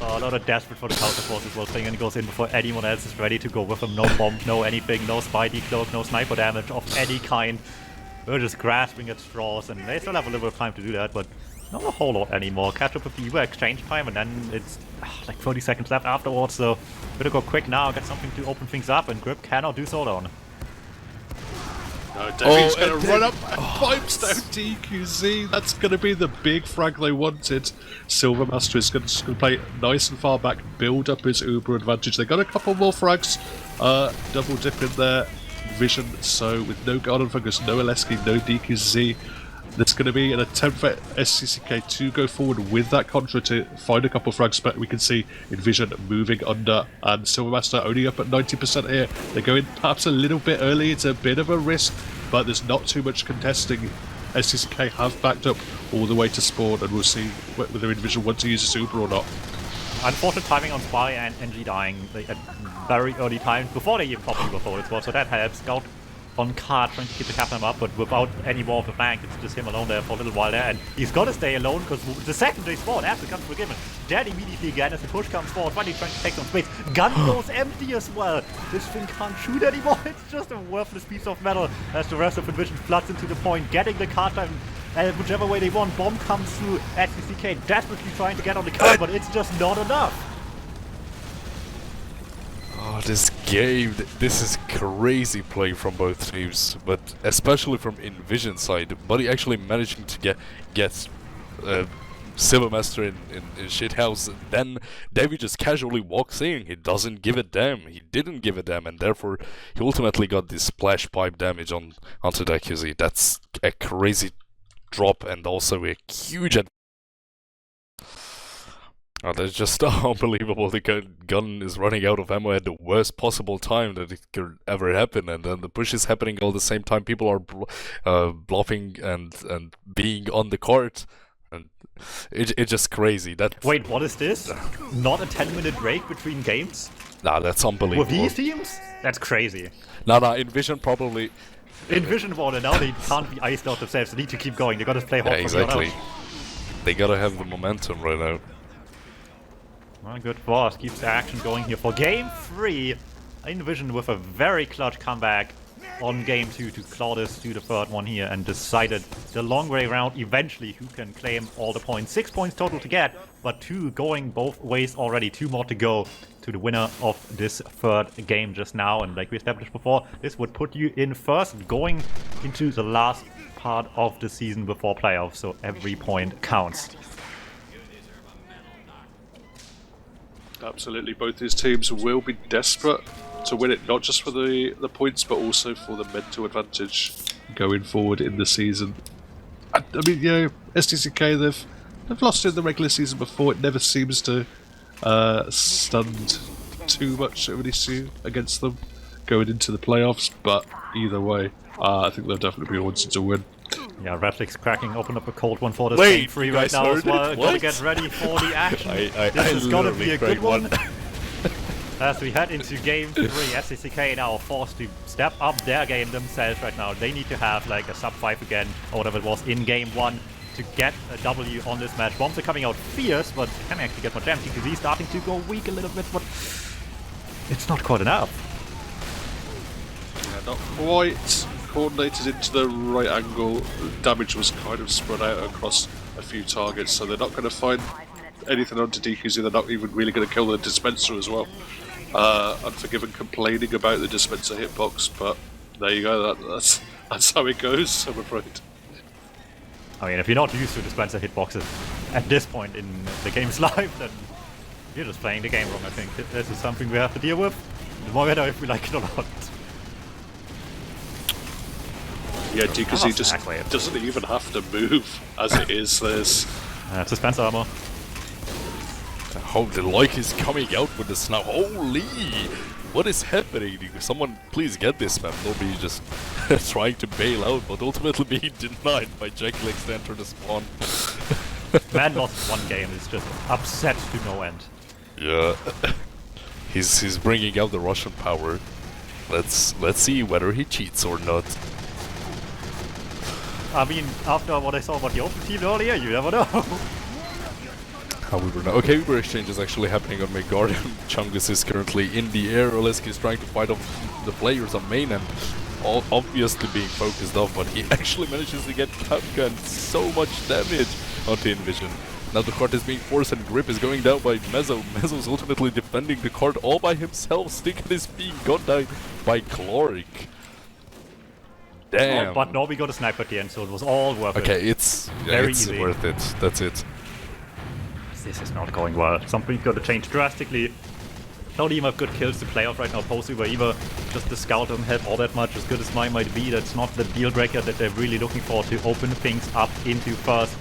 Oh, a lot of desperate for the counter force as well. Stinger goes in before anyone else is ready to go with him. No bomb, no anything, no spy decloak, no sniper damage of any kind. We're just grasping at straws, and they still have a little bit of time to do that, but not a whole lot anymore. Catch up with the Uber exchange time, and then it's like 30 seconds left afterwards, so better go quick now, get something to open things up, and Grip cannot do so alone. No, David's going to run up and Oh, pipes down DQZ. That's going to be the big frag they wanted. Silvermaster is going to play nice and far back, build up his Uber advantage. They got a couple more frags, double dip in there. Vision, so with no Garden Fungus, no Aleski, no DQZ, there's going to be an attempt for SDCK to go forward with that Contra to find a couple of frags, but we can see inVision moving under, and Silvermaster only up at 90% here. They're going perhaps a little bit early, it's a bit of a risk, but there's not too much contesting. SDCK have backed up all the way to spawn, and we'll see whether inVision want to use a super or not. Unfortunate timing on Spy and NG dying at very early times before they even properly were forward spot, so that helps. Scout on card trying to keep the captain up, but without any more of the flank, it's just him alone there for a little while there, and he's got to stay alone because the second they spawn after comes forgiven. Dead immediately again as the push comes forward, finally trying to take some space. Gun goes empty as well. This thing can't shoot anymore. It's just a worthless piece of metal as the rest of inVision floods into the point, getting the card time whichever way they want. Bomb comes through. SDCK desperately trying to get on the kill, but it's just not enough. Oh, this game, this is crazy play from both teams, but especially from inVision side. Buddy actually managing to get Silvermaster in shithouse. Then David just casually walks in. He doesn't give a damn. He didn't give a damn, and therefore he ultimately got this splash pipe damage onto that QZ. That's a crazy drop and also a huge oh, that's just unbelievable. The gun is running out of ammo at the worst possible time that it could ever happen, and then the push is happening all the same time. People are bluffing and being on the court, and it's just crazy. Wait, what is this? Not a 10-minute break between games? Nah, that's unbelievable. With these teams? That's crazy. Nah, inVision probably... inVision water now, they can't be iced out themselves. They need to keep going. They gotta play hard. Yeah, exactly. They gotta have the momentum right now. Well, good boss. Keeps the action going here for game 3. inVision with a very clutch comeback on game 2 to claw this to the third one here, and decided the long way round eventually who can claim all the points. 6 points total to get, but 2 going both ways already. 2 more to go to the winner of this third game just now, and like we established before, this would put you in first going into the last part of the season before playoffs, so every point counts. Absolutely, both these teams will be desperate to win it, not just for the points, but also for the mental advantage going forward in the season. I mean, you know, SDCK, they've lost in the regular season before. It never seems to stand too much of an issue against them going into the playoffs, but either way, I think they'll definitely be wanting to win. Yeah, redlix cracking, open up a cold one for this Wait, game 3 you right guys now heard as well. it? Gotta What? get ready for the action. I This is gonna be literally a good cried one. As we head into game 3, SDCK now forced to step up their game themselves right now. They need to have like a sub 5 again, or whatever it was in game 1, to get a W on this match. Bombs are coming out fierce, but can actually get more damage. TQZ starting to go weak a little bit, but it's not quite enough. Yeah, not quite coordinated into the right angle. Damage was kind of spread out across a few targets, so they're not going to find anything onto DQZ. They're not even really going to kill the dispenser as well. Unforgiven complaining about the dispenser hitbox, but there you go, that's how it goes, I'm afraid. I mean, if you're not used to dispenser hitboxes at this point in the game's life, then you're just playing the game wrong, I think. This is something we have to deal with, no matter if we like it or not. Yeah, DQZ just doesn't even have to move as it is. There's dispenser armor. Oh, the like is coming out with this now. Holy! What is happening? Someone please get this, man. Nobody just trying to bail out, but ultimately being denied by JackLex to enter the spawn. Man lost one game, is just upset to no end. Yeah. He's bringing out the Russian power. Let's see whether he cheats or not. I mean, after what I saw about the open team earlier, you never know. However, no. Okay, Uber exchange is actually happening on my Guardian. Chungus is currently in the air. Oleski is trying to fight off the players on main and obviously being focused off, but he actually manages to get Kafka and so much damage onto inVision. Now the card is being forced and Grip is going down by Mezzo. Mezzo's ultimately defending the card all by himself. Stickhead is being got down by Chloric. Damn. But no, we got a sniper at the end, so it was all worth it. Okay, it's Very it's easy. worth it. That's it. This is not going well. Something's got to change drastically. Not even have good kills to play off right now. Posey were either just the scout doesn't help all that much. As good as mine might be, that's not the deal breaker that they're really looking for to open things up into first.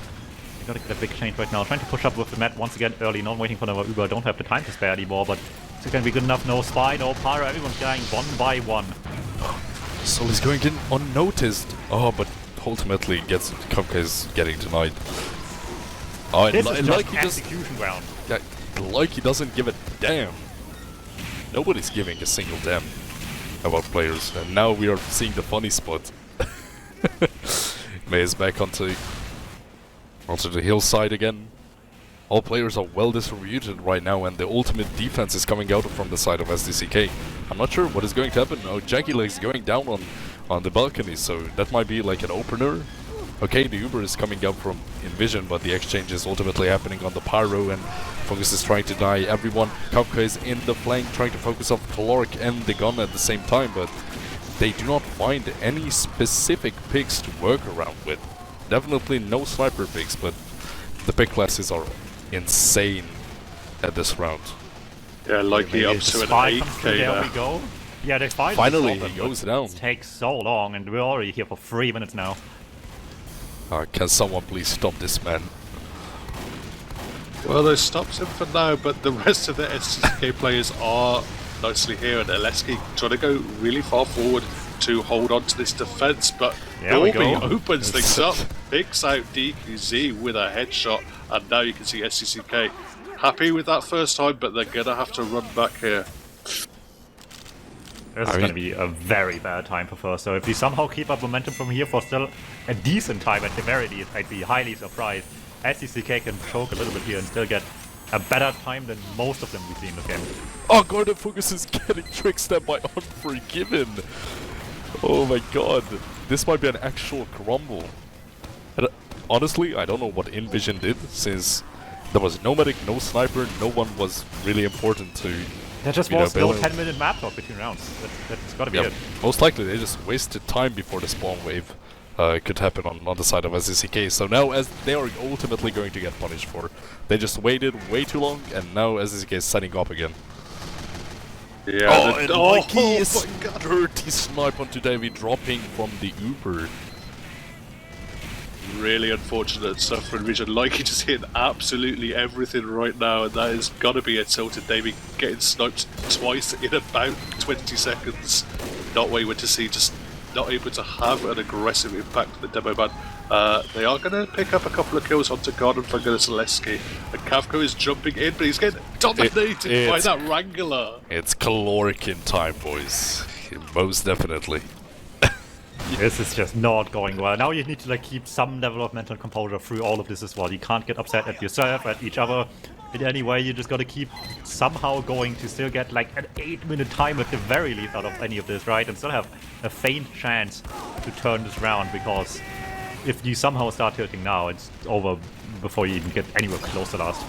They gotta get a big change right now. Trying to push up with the mat once again early, not waiting for another Uber. Don't have the time to spare anymore, but it's gonna be good enough. No spy, no pyro. Everyone's dying one by one. So he's going in unnoticed. Oh, but ultimately gets Kafka is getting denied. Oh, This and is like just he just execution round. yeah, like he doesn't give a damn. Nobody's giving a single damn about players, and now we are seeing the funny spot. May is back onto the hillside again. All players are well distributed right now, and the ultimate defense is coming out from the side of SDCK. I'm not sure what is going to happen. Oh, Janky Legs going down on the balcony, so that might be like an opener. Okay, the Uber is coming up from inVision, but the exchange is ultimately happening on the Pyro, and Focus is trying to die everyone. Kafka is in the flank, trying to focus off Caloric and the gun at the same time, but they do not find any specific picks to work around with. Definitely no sniper picks, but the pick classes are insane at this round. Yeah, likely up The to an spy comes through, 8k there we now. go. Yeah, they Finally, stop he them, goes but down. It takes so long, and we're already here for 3 minutes now. Can someone please stop this man? Well, they stopped him for now, but the rest of the SDCK players are nicely here, and Aleski trying to go really far forward to hold on to this defense, but There we Norby go. opens things up, picks out DQZ with a headshot, and now you can see SDCK happy with that first time, but they're gonna have to run back here. This is going to be a very bad time for first, so if we somehow keep up momentum from here for still a decent time at the very least, I'd be highly surprised. SDCK can choke a little bit here and still get a better time than most of them we see in this game. Oh god, the Focus is getting trick stabbed by Unforgiven! Oh my god, this might be an actual crumble. And, honestly, I don't know what inVision did, since there was no medic, no sniper, no one was really important to... There just was no 10-minute map talk between rounds. That's got to be it. Most likely they just wasted time before the spawn wave could happen on the side of SDCK. So now as they are ultimately going to get punished for. They just waited way too long, and now SDCK is setting up again. Yeah, and oh Mikey is my god! dirty snipe onto Davy, dropping from the Uber. Really unfortunate stuff for inVision. Like he just hit absolutely everything right now, and that is gotta be a tilted Davy getting sniped twice in about 20 seconds. Not what you went to see, just not able to have an aggressive impact with the demo ban. They are going to pick up a couple of kills onto Garden for Zaleski, and Kavko is jumping in, but he's getting dominated by that Wrangler. It's caloric in time, boys. Most definitely. This is just not going well. Now you need to like keep some level of mental composure through all of this as well. You can't get upset at yourself, at each other. In any way, you just gotta keep somehow going to still get like an 8-minute time at the very least out of any of this, right? And still have a faint chance to turn this round, because if you somehow start tilting now, it's over before you even get anywhere close to last.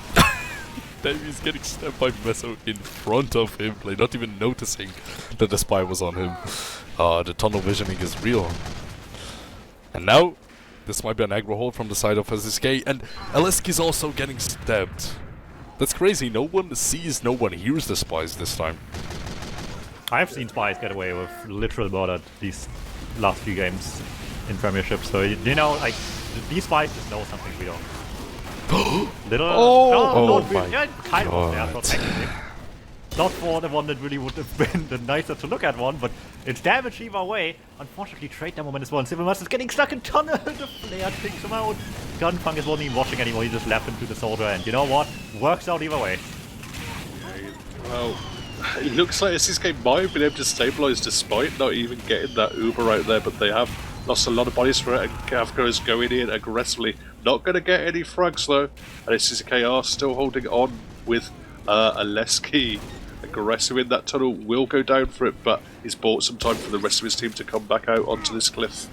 Davy's getting stabbed by Meso in front of him, like not even noticing that the spy was on him. The tunnel visioning is real. And now, this might be an aggro hold from the side of SDCK, and Aleski's also getting stabbed. That's crazy, no one sees, no one hears the spies this time. I've seen spies get away with literal murder these last few games in Premiership, so you know, like, these spies just know something we don't. Little... Oh not my really. Yeah, kind of, yeah, God. not technically. Not for the one that really would have been the nicer to look at one, but it's damage either way. Unfortunately, trade that moment as well. And Silvermass is getting stuck in tunnel. The flare takes him out. Gunfungus wasn't even watching anymore. He just left him to the soldier, and you know what? Works out either way. Well, it looks like SDCK might have been able to stabilise despite not even getting that Uber out there, but they have lost a lot of bodies for it, and Kavko is going in aggressively. Not going to get any frags though, and SDCK are still holding on with Aleski. Aggressive in that tunnel, will go down for it, but he's bought some time for the rest of his team to come back out onto this cliff.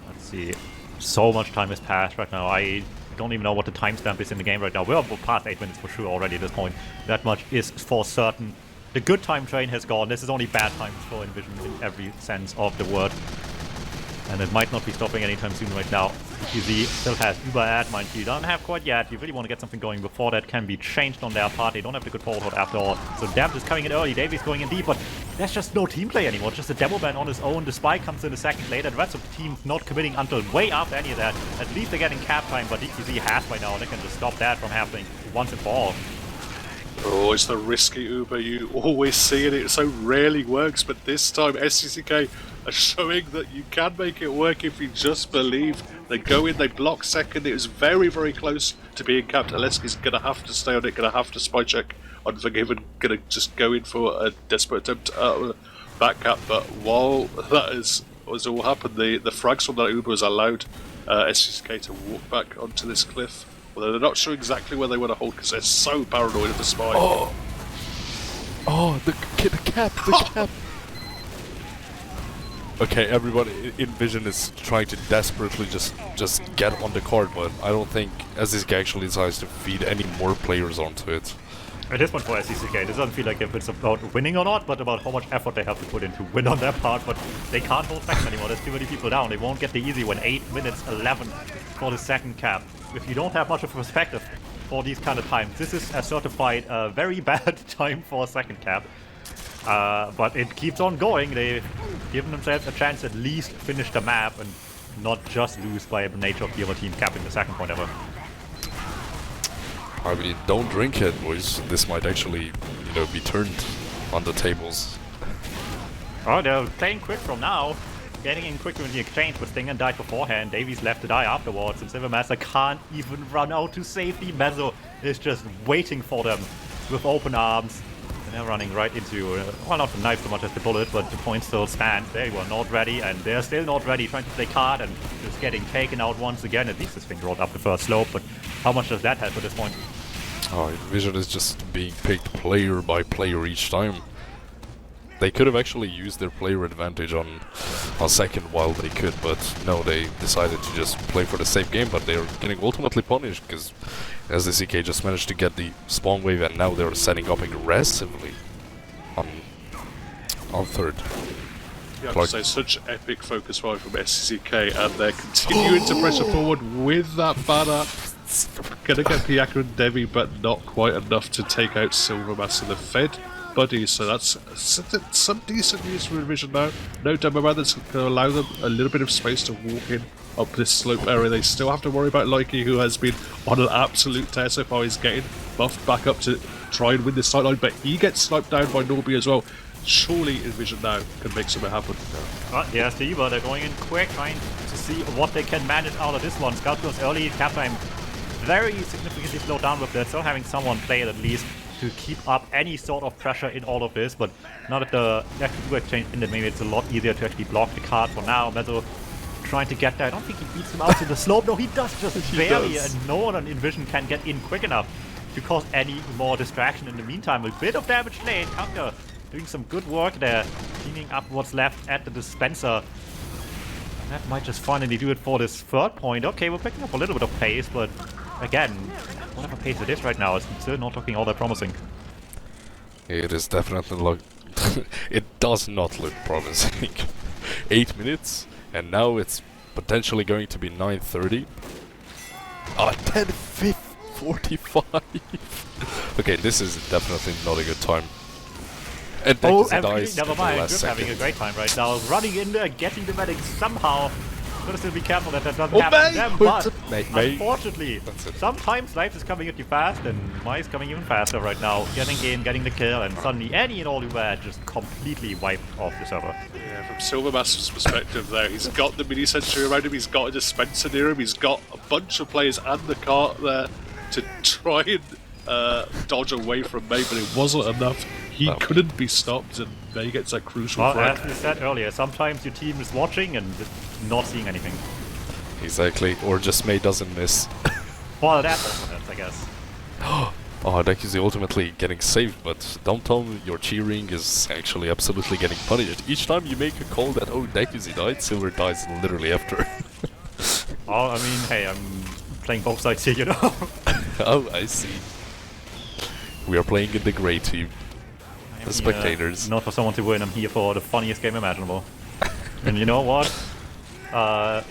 Let's see. So much time has passed right now. I don't even know what the timestamp is in the game right now. We're past 8 minutes for sure already at this point. That much is for certain. The good time train has gone. This is only bad times for inVision in every sense of the word. And it might not be stopping anytime soon right now. TZ still has Uber ad, mind you. Don't have quite yet. You really want to get something going before that can be changed on their part. They don't have the good forward after all. So DuMmTm is coming in early. Davies going in deep, but there's just no team play anymore. Just a demo ban on his own. The spy comes in a second later. The rest of the team's not committing until way after any of that. At least they're getting cap time, but DTZ has by now. They can just stop that from happening once and for all. Oh, it's the risky Uber. You always see it. It so rarely works, but this time SDCK are showing that you can make it work if you just believe. They go in, they block second. It was very, very close to being capped. Aleski's going to have to stay on it, going to have to spy check Unforgiven, going to just go in for a desperate attempt at back cap. But while that was all happened, the frags from that Uber has allowed SDCK to walk back onto this cliff. Although they're not sure exactly where they want to hold because they're so paranoid of the spy. Oh, the cap, the cap. Okay, everybody, inVision is trying to desperately just get on the card, but I don't think SDCK actually decides to feed any more players onto it. At this point for SDCK, this doesn't feel like if it's about winning or not, but about how much effort they have to put in to win on their part. But they can't hold second anymore. There's too many people down. They won't get the easy win. 8 minutes 11 for the second cap. If you don't have much of a perspective for these kind of times, this is a certified very bad time for a second cap. But it keeps on going. They've given themselves a chance to at least finish the map and not just lose by the nature of the other team capping the second point ever. I mean, don't drink it, boys. This might actually, you know, be turned on the tables. Oh, they're playing quick from now. Getting in quicker in the exchange, but Stinger died beforehand. Davies left to die afterwards, and Silvermaster can't even run out to safety. Mezzo is just waiting for them with open arms. And they're running right into, well, not the knife so much as the bullet, but the point still stands. They were not ready, and they're still not ready, trying to play card and just getting taken out once again. At least this thing rolled up the first slope, but how much does that help at this point? Oh, inVision is just being picked player by player each time. They could have actually used their player advantage on second while they could, but no, they decided to just play for the safe game, but they're getting ultimately punished because SDCK just managed to get the spawn wave and now they're setting up aggressively on third. Yeah, I have to say, such epic focus fire from SDCK, and they're continuing to pressure forward with that banner. Gonna get Piaka and Devi, but not quite enough to take out Silvermass and the Fed buddies, so that's some decent news for inVision now. No DuMmTm that's going to allow them a little bit of space to walk in up this slope area. They still have to worry about Likey, who has been on an absolute tear so far. He's getting buffed back up to try and win this sideline, but he gets sniped down by Norby as well. Surely inVision now can make something happen. Yes, the Eva, they're going in quick, trying to see what they can manage out of this one. Scout goes early, cap time very significantly slowed down with that, so having someone play it at least to keep up any sort of pressure in all of this, but now that the F2 exchange ended, maybe it's a lot easier to actually block the card for now. Mezzo trying to get there. I don't think he beats him out to the slope. No, he does just barely, and no one on inVision can get in quick enough to cause any more distraction in the meantime. A bit of damage late. Counter doing some good work there, cleaning up what's left at the dispenser. And that might just finally do it for this third point. Okay, we're picking up a little bit of pace, but again, whatever pace it is right now, it's still not looking all that promising. It is definitely it does not look promising. 8 minutes, and now it's potentially going to be 9:30. 10:45. Okay, this is definitely not a good time. And absolutely, never mind. We're having a great time right now. Running in there, getting the medics somehow. Gotta still be careful that doesn't happen to them, but unfortunately, sometimes life is coming at you fast, and Mai is coming even faster right now. Getting in, getting the kill, and suddenly any and all you had just completely wiped off the server. Yeah, from Silvermaster's perspective there, he's got the mini sentry around him, he's got a dispenser near him, he's got a bunch of players and the cart there to try and dodge away from May, but it wasn't enough. He couldn't be stopped, and May gets that crucial frag. As we said earlier, sometimes your team is watching and just not seeing anything. Exactly, or just May doesn't miss. Well, that also helps, I guess. Oh, that is ultimately getting saved, but DuMmTm, your cheering is actually absolutely getting punished. Each time you make a call that, oh, Dakuzi died, Silver dies literally after. Oh, I mean, hey, I'm playing both sides here, you know? Oh, I see. We are playing in the grey team. The spectators. Not for someone to win, I'm here for the funniest game imaginable. And you know what?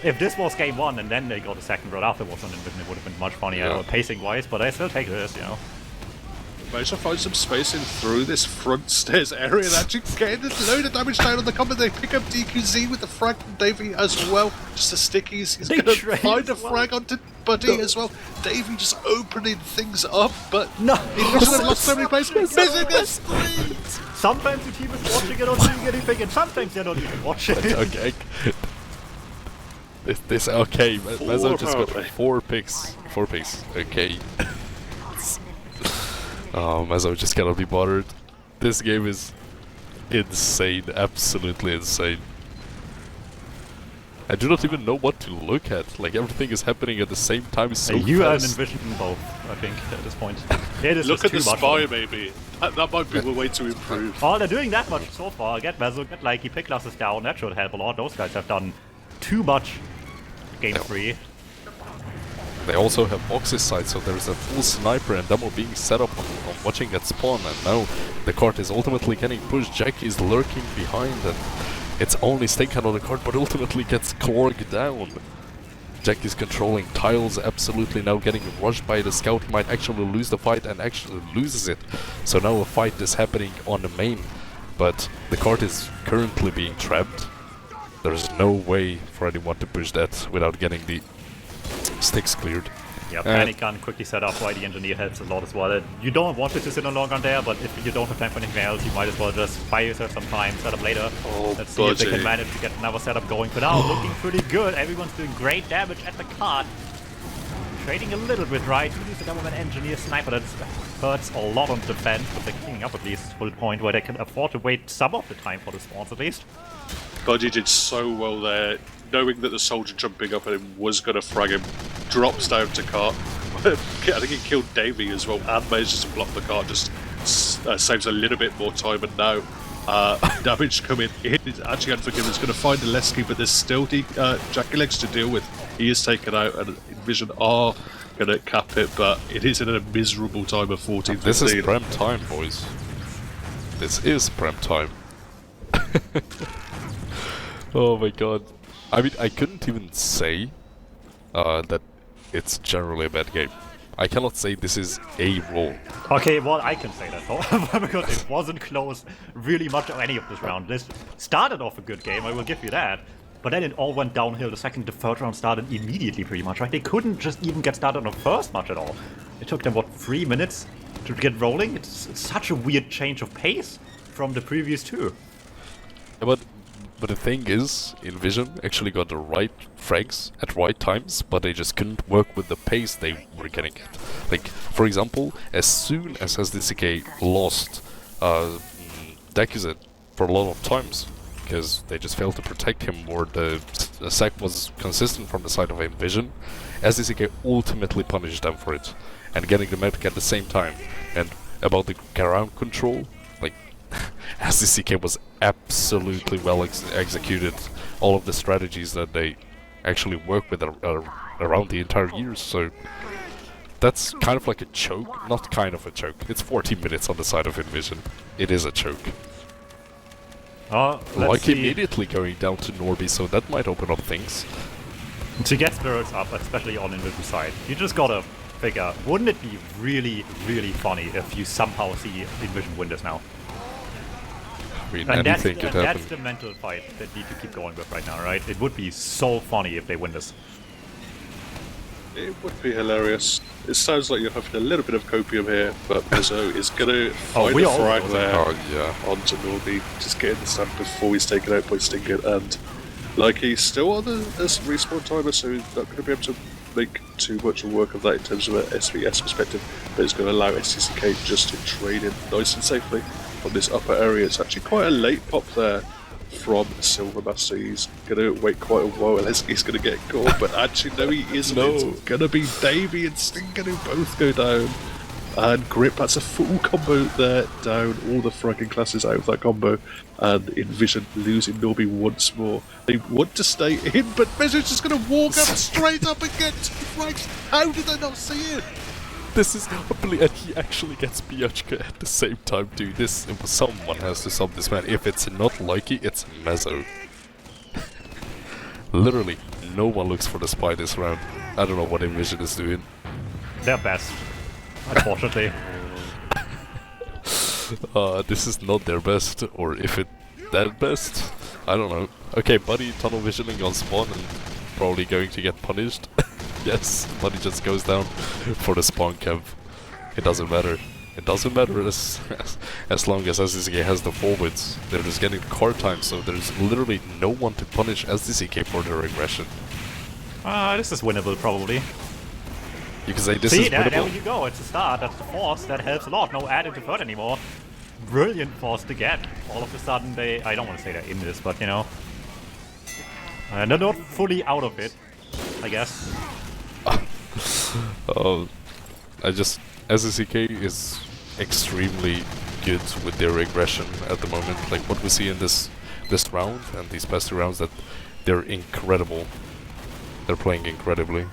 If this was game 1 and then they got a second round afterwards on inVision, it would have been much funnier pacing-wise, but I still take this, you know. Managed to find some spacing through this front stairs area and actually getting a load of damage down on the combo. They pick up DQZ with the frag from Davey as well. Just the stickies. He's going to find a frag onto Buddy as well. Davey just opening things up, but no, inVision have lost so many players. Missing this! Sometimes the team is watching it or doing anything, and sometimes they're not even watching. Okay. This okay. Mezzo just got 4 picks. 4 picks. Okay. Oh, Mezzo just cannot be bothered. This game is insane, absolutely insane. I do not even know what to look at. Like, everything is happening at the same time so you fast. are inVision both, I think, at this point. It is Look just at the too much spy, maybe. That might be the way to improve. Oh, they're doing that much so far. Get Mezzo, get like pick classes down, that should help a lot. Those guys have done too much game 3. They also have boxes side, so there's a full sniper and demo being set up on watching at spawn, and now the cart is ultimately getting pushed. Jack is lurking behind, and it's only Stinkhand on the cart, but ultimately gets clogged down. Jack is controlling tiles, absolutely now getting rushed by the scout. He might actually lose the fight and actually loses it. So now a fight is happening on the main, but the cart is currently being trapped. There's no way for anyone to push that without getting the sticks cleared. Yeah, panic gun quickly set up by the engineer helps a lot as well. You don't want it to sit on long gun there, but if you don't have time for anything else, you might as well just buy yourself some time, set up later. Let's see if they can manage to get another setup going. For now, looking pretty good. Everyone's doing great damage at the cart. Trading a little bit right. You use the government engineer sniper that hurts a lot on defense, but they're cleaning up at least to the point where they can afford to wait some of the time for the spawns at least. Budgie did so well there, knowing that the soldier jumping up at him was going to frag him, drops down to cart. I think he killed Davey as well, and manages to block the cart, just saves a little bit more time, and now damage coming in. Actually, Unforgiven is going to find Aleski, but there's still Jackie Legs to deal with. He is taken out, and inVision are going to cap it, but it is in a miserable time of 14-15. This is prem time, boys. This is prem time. Oh my god. I mean, I couldn't even say that it's generally a bad game. I cannot say this is a roll. Okay, well, I can say that though, because it wasn't close really much of any of this round. This started off a good game, I will give you that. But then it all went downhill the second the third round started immediately pretty much, right? They couldn't just even get started on the first much at all. It took them, what, 3 minutes to get rolling? It's such a weird change of pace from the previous 2. Yeah, but the thing is, inVision actually got the right frags at right times, but they just couldn't work with the pace they were getting at. Like, for example, as soon as SDCK lost Dekizet for a lot of times, because they just failed to protect him, or the sack was consistent from the side of inVision, SDCK ultimately punished them for it, and getting the medic at the same time. And about the ground control, like, SDCK was absolutely well executed. All of the strategies that they actually work with around the entire year, so that's kind of like a choke. Not kind of a choke. It's 14 minutes on the side of inVision. It is a choke. Like immediately going down to Norby, so that might open up things. To get spirits up, especially on inVision side, you just gotta figure, wouldn't it be really, really funny if you somehow see inVision win this now? I mean, And anything could happen. that's the mental fight that need to keep going with right now, right? It would be so funny if they win this. It would be hilarious. It sounds like you're having a little bit of copium here, but Mezzo is going to find a frag there onto Norby, just getting the stamp before he's taken out by Stinker, and like he's still on a respawn timer, so he's not going to be able to make too much work of that in terms of an SVS perspective, but it's going to allow SDCK just to trade in nice and safely from this upper area. It's actually quite a late pop there from Silvermaster. He's going to wait quite a while unless he's going to get caught, but actually no, he isn't. No. It's going to be Davey and Stinker who both go down. And Grip, that's a full combo there, down all the fragging classes out of that combo. And inVision losing Norby once more. They want to stay in, but Mezzo's just going to walk up straight up and get 2 frags. How did they not see it? This is unbelievable, and he actually gets Biachka at the same time, dude. Someone has to sub this man. If it's not Likey, it's Mezzo. Literally, no one looks for the spy this round. I don't know what inVision is doing. They're best, unfortunately. This is not their best, or if it their best, I don't know. Okay, Buddy tunnel visioning on spawn and probably going to get punished. Yes, Buddy just goes down for the spawn camp. It doesn't matter. It doesn't matter as long as SDCK has the forwards. They're just getting card time, so there's literally no one to punish SDCK for their aggression. This is winnable, probably. You can say this See, is there winnable. you go. It's a start. That's the force. That helps a lot. No additive hurt anymore. Brilliant force to get. All of a sudden, I don't want to say they're in this, but you know. They're not fully out of it, I guess. SDCK is extremely good with their aggression at the moment. Like what we see in this round and these past 2 rounds, that they're incredible. They're playing incredibly,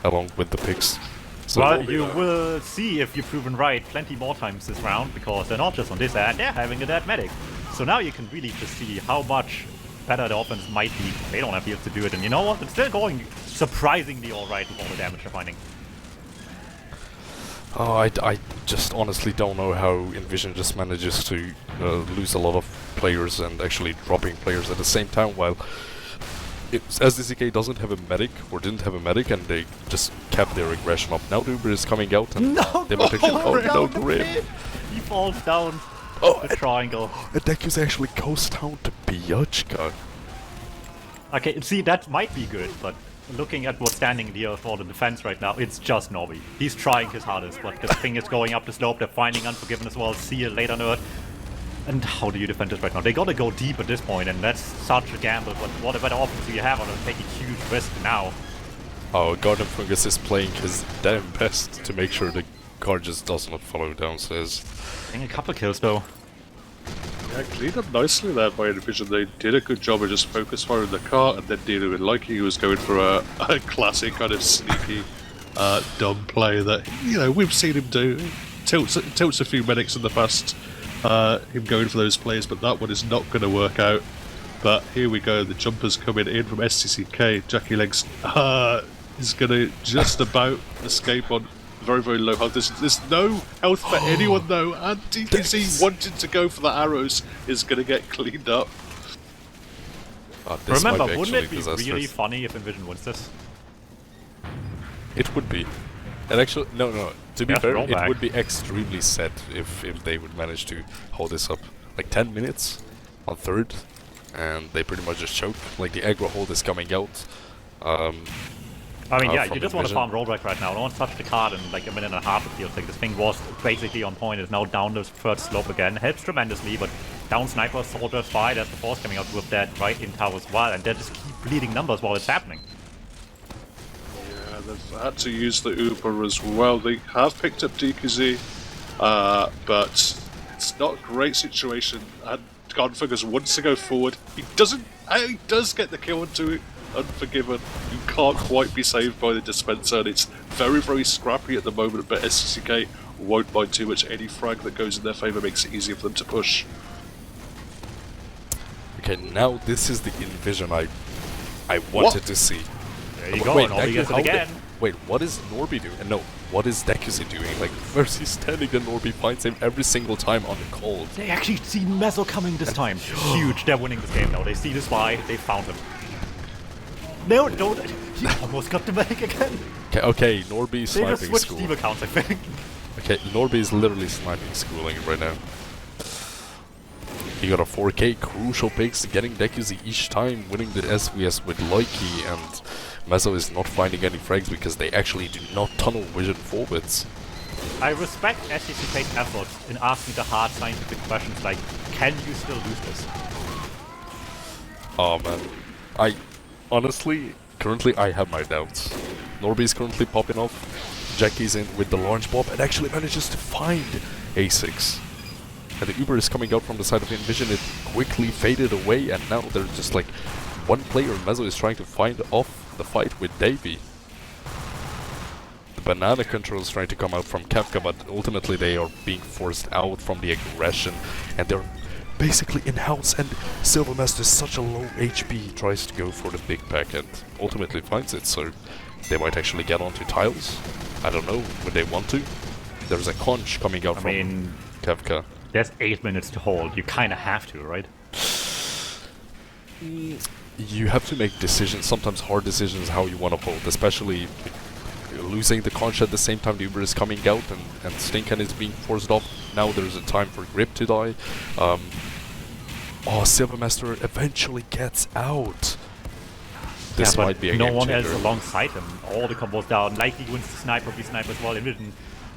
along with the picks. So well, you will see if you're proven right plenty more times this round, because they're not just on this ad, they're having a dead medic. So now you can really just see how much better the offense might be. They don't have heals to do it, and you know what? It's still going surprisingly alright with all the damage they're finding. Oh, I just honestly don't know how inVision just manages to lose a lot of players and actually dropping players at the same time, while SDCK doesn't have a medic, or didn't have a medic, and they just kept their aggression up. Now Uber is coming out and they might actually... Oh, no, Grim! He falls down the triangle. And Dekus actually goes down to Biachka. Okay, see, that might be good, but looking at what's standing here for the defense right now, it's just Norby. He's trying his hardest, but the thing is going up the slope. They're finding Unforgiven as well. See you later, nerd. And how do you defend this right now? They gotta go deep at this point, and that's such a gamble, but what a better offense do you have on to take a huge risk now? Oh, Garden Fungus is playing his damn best to make sure the car just does not follow downstairs. Getting a couple kills though. Yeah, cleaned up nicely there by inVision. They did a good job of just focus firing the car and then dealing with Likey, who was going for a classic kind of sneaky, dumb play that, you know, we've seen him do. Tilts a few medics in the past, him going for those plays, but that one is not going to work out. But here we go, the jumpers coming in from SDCK. Jackie Legs is going to just about escape on very, very low health. There's no health for anyone though, and DPC wanting to go for the arrows is going to get cleaned up. Remember, wouldn't it be really funny if inVision wins this? It would be. And actually, no, to be fair, it would be extremely sad if they would manage to hold this up. Like 10 minutes on third, and they pretty much just choke. Like the aggro hold is coming out. I mean, yeah, you just want to farm rollback right now. No one's touched the card in like a minute and a half, it feels like. This thing was basically on point, is now down the third slope again. Helps tremendously, but down sniper, soldier, spy, there's the force coming out with that right in tower as well, and they just keep bleeding numbers while it's happening. Yeah, they've had to use the Uber as well. They have picked up DKZ, but it's not a great situation. And Godfingers wants to go forward. He does get the kill onto Unforgiven. You can't quite be saved by the dispenser, and it's very, very scrappy at the moment, but SDCK won't mind too much. Any frag that goes in their favour makes it easier for them to push. Okay, now this is the inVision I wanted to see. There you go, and Norby gets it again. Wait, what is Norby doing? And no, what is Dekuzi doing? Like, where's he standing and Norby finds him every single time on the cold? They actually see Mezzo coming this time. Huge, they're winning this game now. They see the spy, they found him. No, don't. He almost got the medic again. Okay, Norby is sniping school. They just switched school. Steam accounts, I think. Okay, Norby is literally sniping schooling right now. He got a 4k crucial picks, getting Dekuzi each time, winning the SVS with Likey, and Mezzo is not finding any frags because they actually do not tunnel vision forwards. I respect SDCK's efforts in asking the hard scientific questions like, can you still lose this? Oh man, honestly, currently I have my doubts. Norby is currently popping off, Jackie's in with the launch bomb and actually manages to find A6. And the Uber is coming out from the side of inVision, it quickly faded away, and now they're just like one player, Mezzo is trying to find off the fight with Davey. The banana controls trying to come out from Kefka, but ultimately they are being forced out from the aggression, and they're basically in-house, and Silvermaster is such a low HP, tries to go for the big pack and ultimately finds it, so they might actually get onto tiles. I don't know, would they want to? There's a conch coming out from Kefka. There's 8 minutes to hold, you kinda have to, right? You have to make decisions, sometimes hard decisions, how you want to hold, especially losing the conch at the same time the Uber is coming out and Stinken is being forced off. Now there's a time for Grip to die. Silvermaster eventually gets out. This might be a game no one changer. else alongside him. All the combos down. Likely wins the sniper, be sniper as well. inVision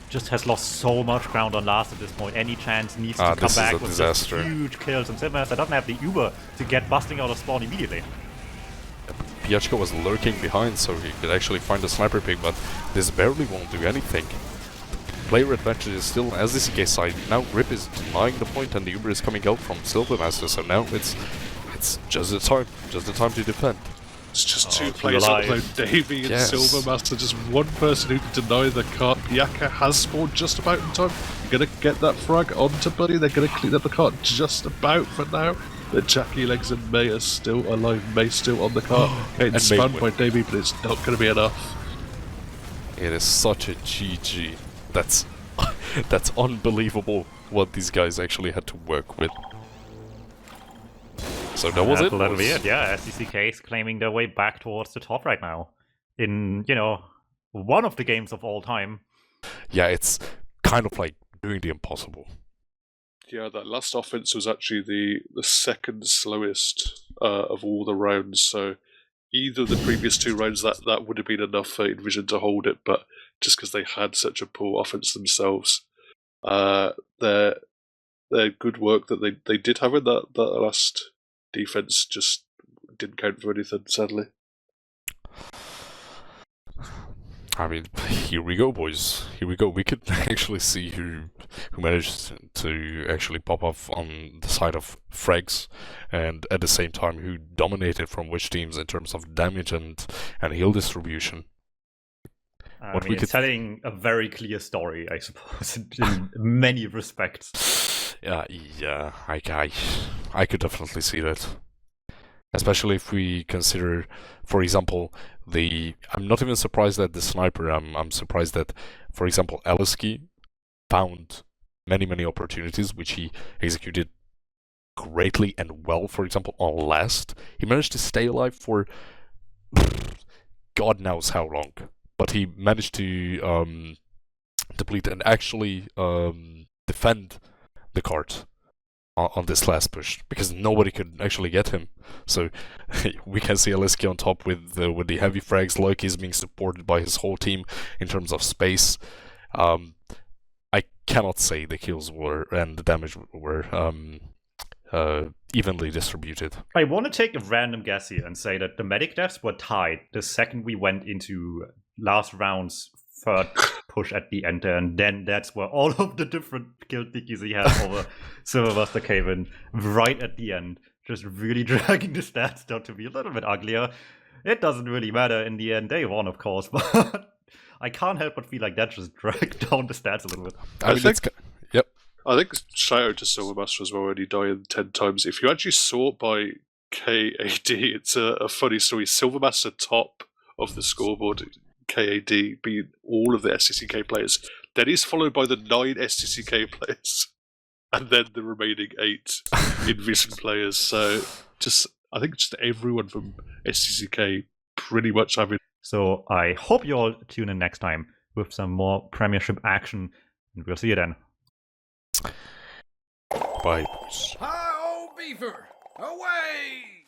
just has lost so much ground on last at this point. Any chance needs to come back with just huge kills. And Silvermaster doesn't have the Uber to get busting out of spawn immediately. Piechko was lurking behind, so he could actually find a sniper pick, but this barely won't do anything. Player advantage is still on SDCK side. Now Grip is denying the point, and the Uber is coming out from Silvermaster, so now it's just the time to defend. It's just two players upload, Davey and Silvermaster, just one person who can deny the cart. Piaka has spawned just about in time. You're going to get that frag onto Buddy, they're going to clean up the cart just about for now. But Jackie Legs and May are still alive, May still on the cart. It's spanned by Davey, but it's not going to be enough. It is such a GG. That's unbelievable what these guys actually had to work with. So that was it. A little weird, yeah. SDCK is claiming their way back towards the top right now. In, one of the games of all time. Yeah, it's kind of like doing the impossible. Yeah, that last offense was actually the second slowest of all the rounds, so either of the previous two rounds that would have been enough for inVision to hold it, but just because they had such a poor offense themselves, their good work that they did have in that last defense just didn't count for anything, sadly. I mean, here we go, boys. Here we go. We could actually see who managed to actually pop off on the side of frags, and at the same time who dominated from which teams in terms of damage and heal distribution. It's telling a very clear story, I suppose, in many respects. Yeah, I could definitely see that. Especially if we consider, for example, I'm not even surprised at the sniper. I'm surprised that, for example, Aliski found many opportunities which he executed greatly and well. For example, on last, he managed to stay alive for God knows how long, but he managed to deplete and actually defend the cart on this last push, because nobody could actually get him. So we can see Aliski on top with the heavy frags. Loki is being supported by his whole team in terms of space. I cannot say the kills were and the damage were evenly distributed. I want to take a random guess here and say that the medic deaths were tied the second we went into last round's third push at the end there, and then that's where all of the different kill dickies he had over Silvermaster came in right at the end, just really dragging the stats down to be a little bit uglier. It doesn't really matter in the end. They won, of course, but I can't help but feel like that just dragged down the stats a little bit. I think shout out to Silvermaster as well when he died 10 times. If you actually sort by KAD, it's a funny story. Silvermaster top of the scoreboard, KAD being all of the SDCK players. Then he's followed by the 9 SDCK players, and then the remaining 8 inVision players. So I think just everyone from SDCK pretty much having. So I hope you all tune in next time with some more Premiership action, and we'll see you then. Bye. Hi, old beaver! Away!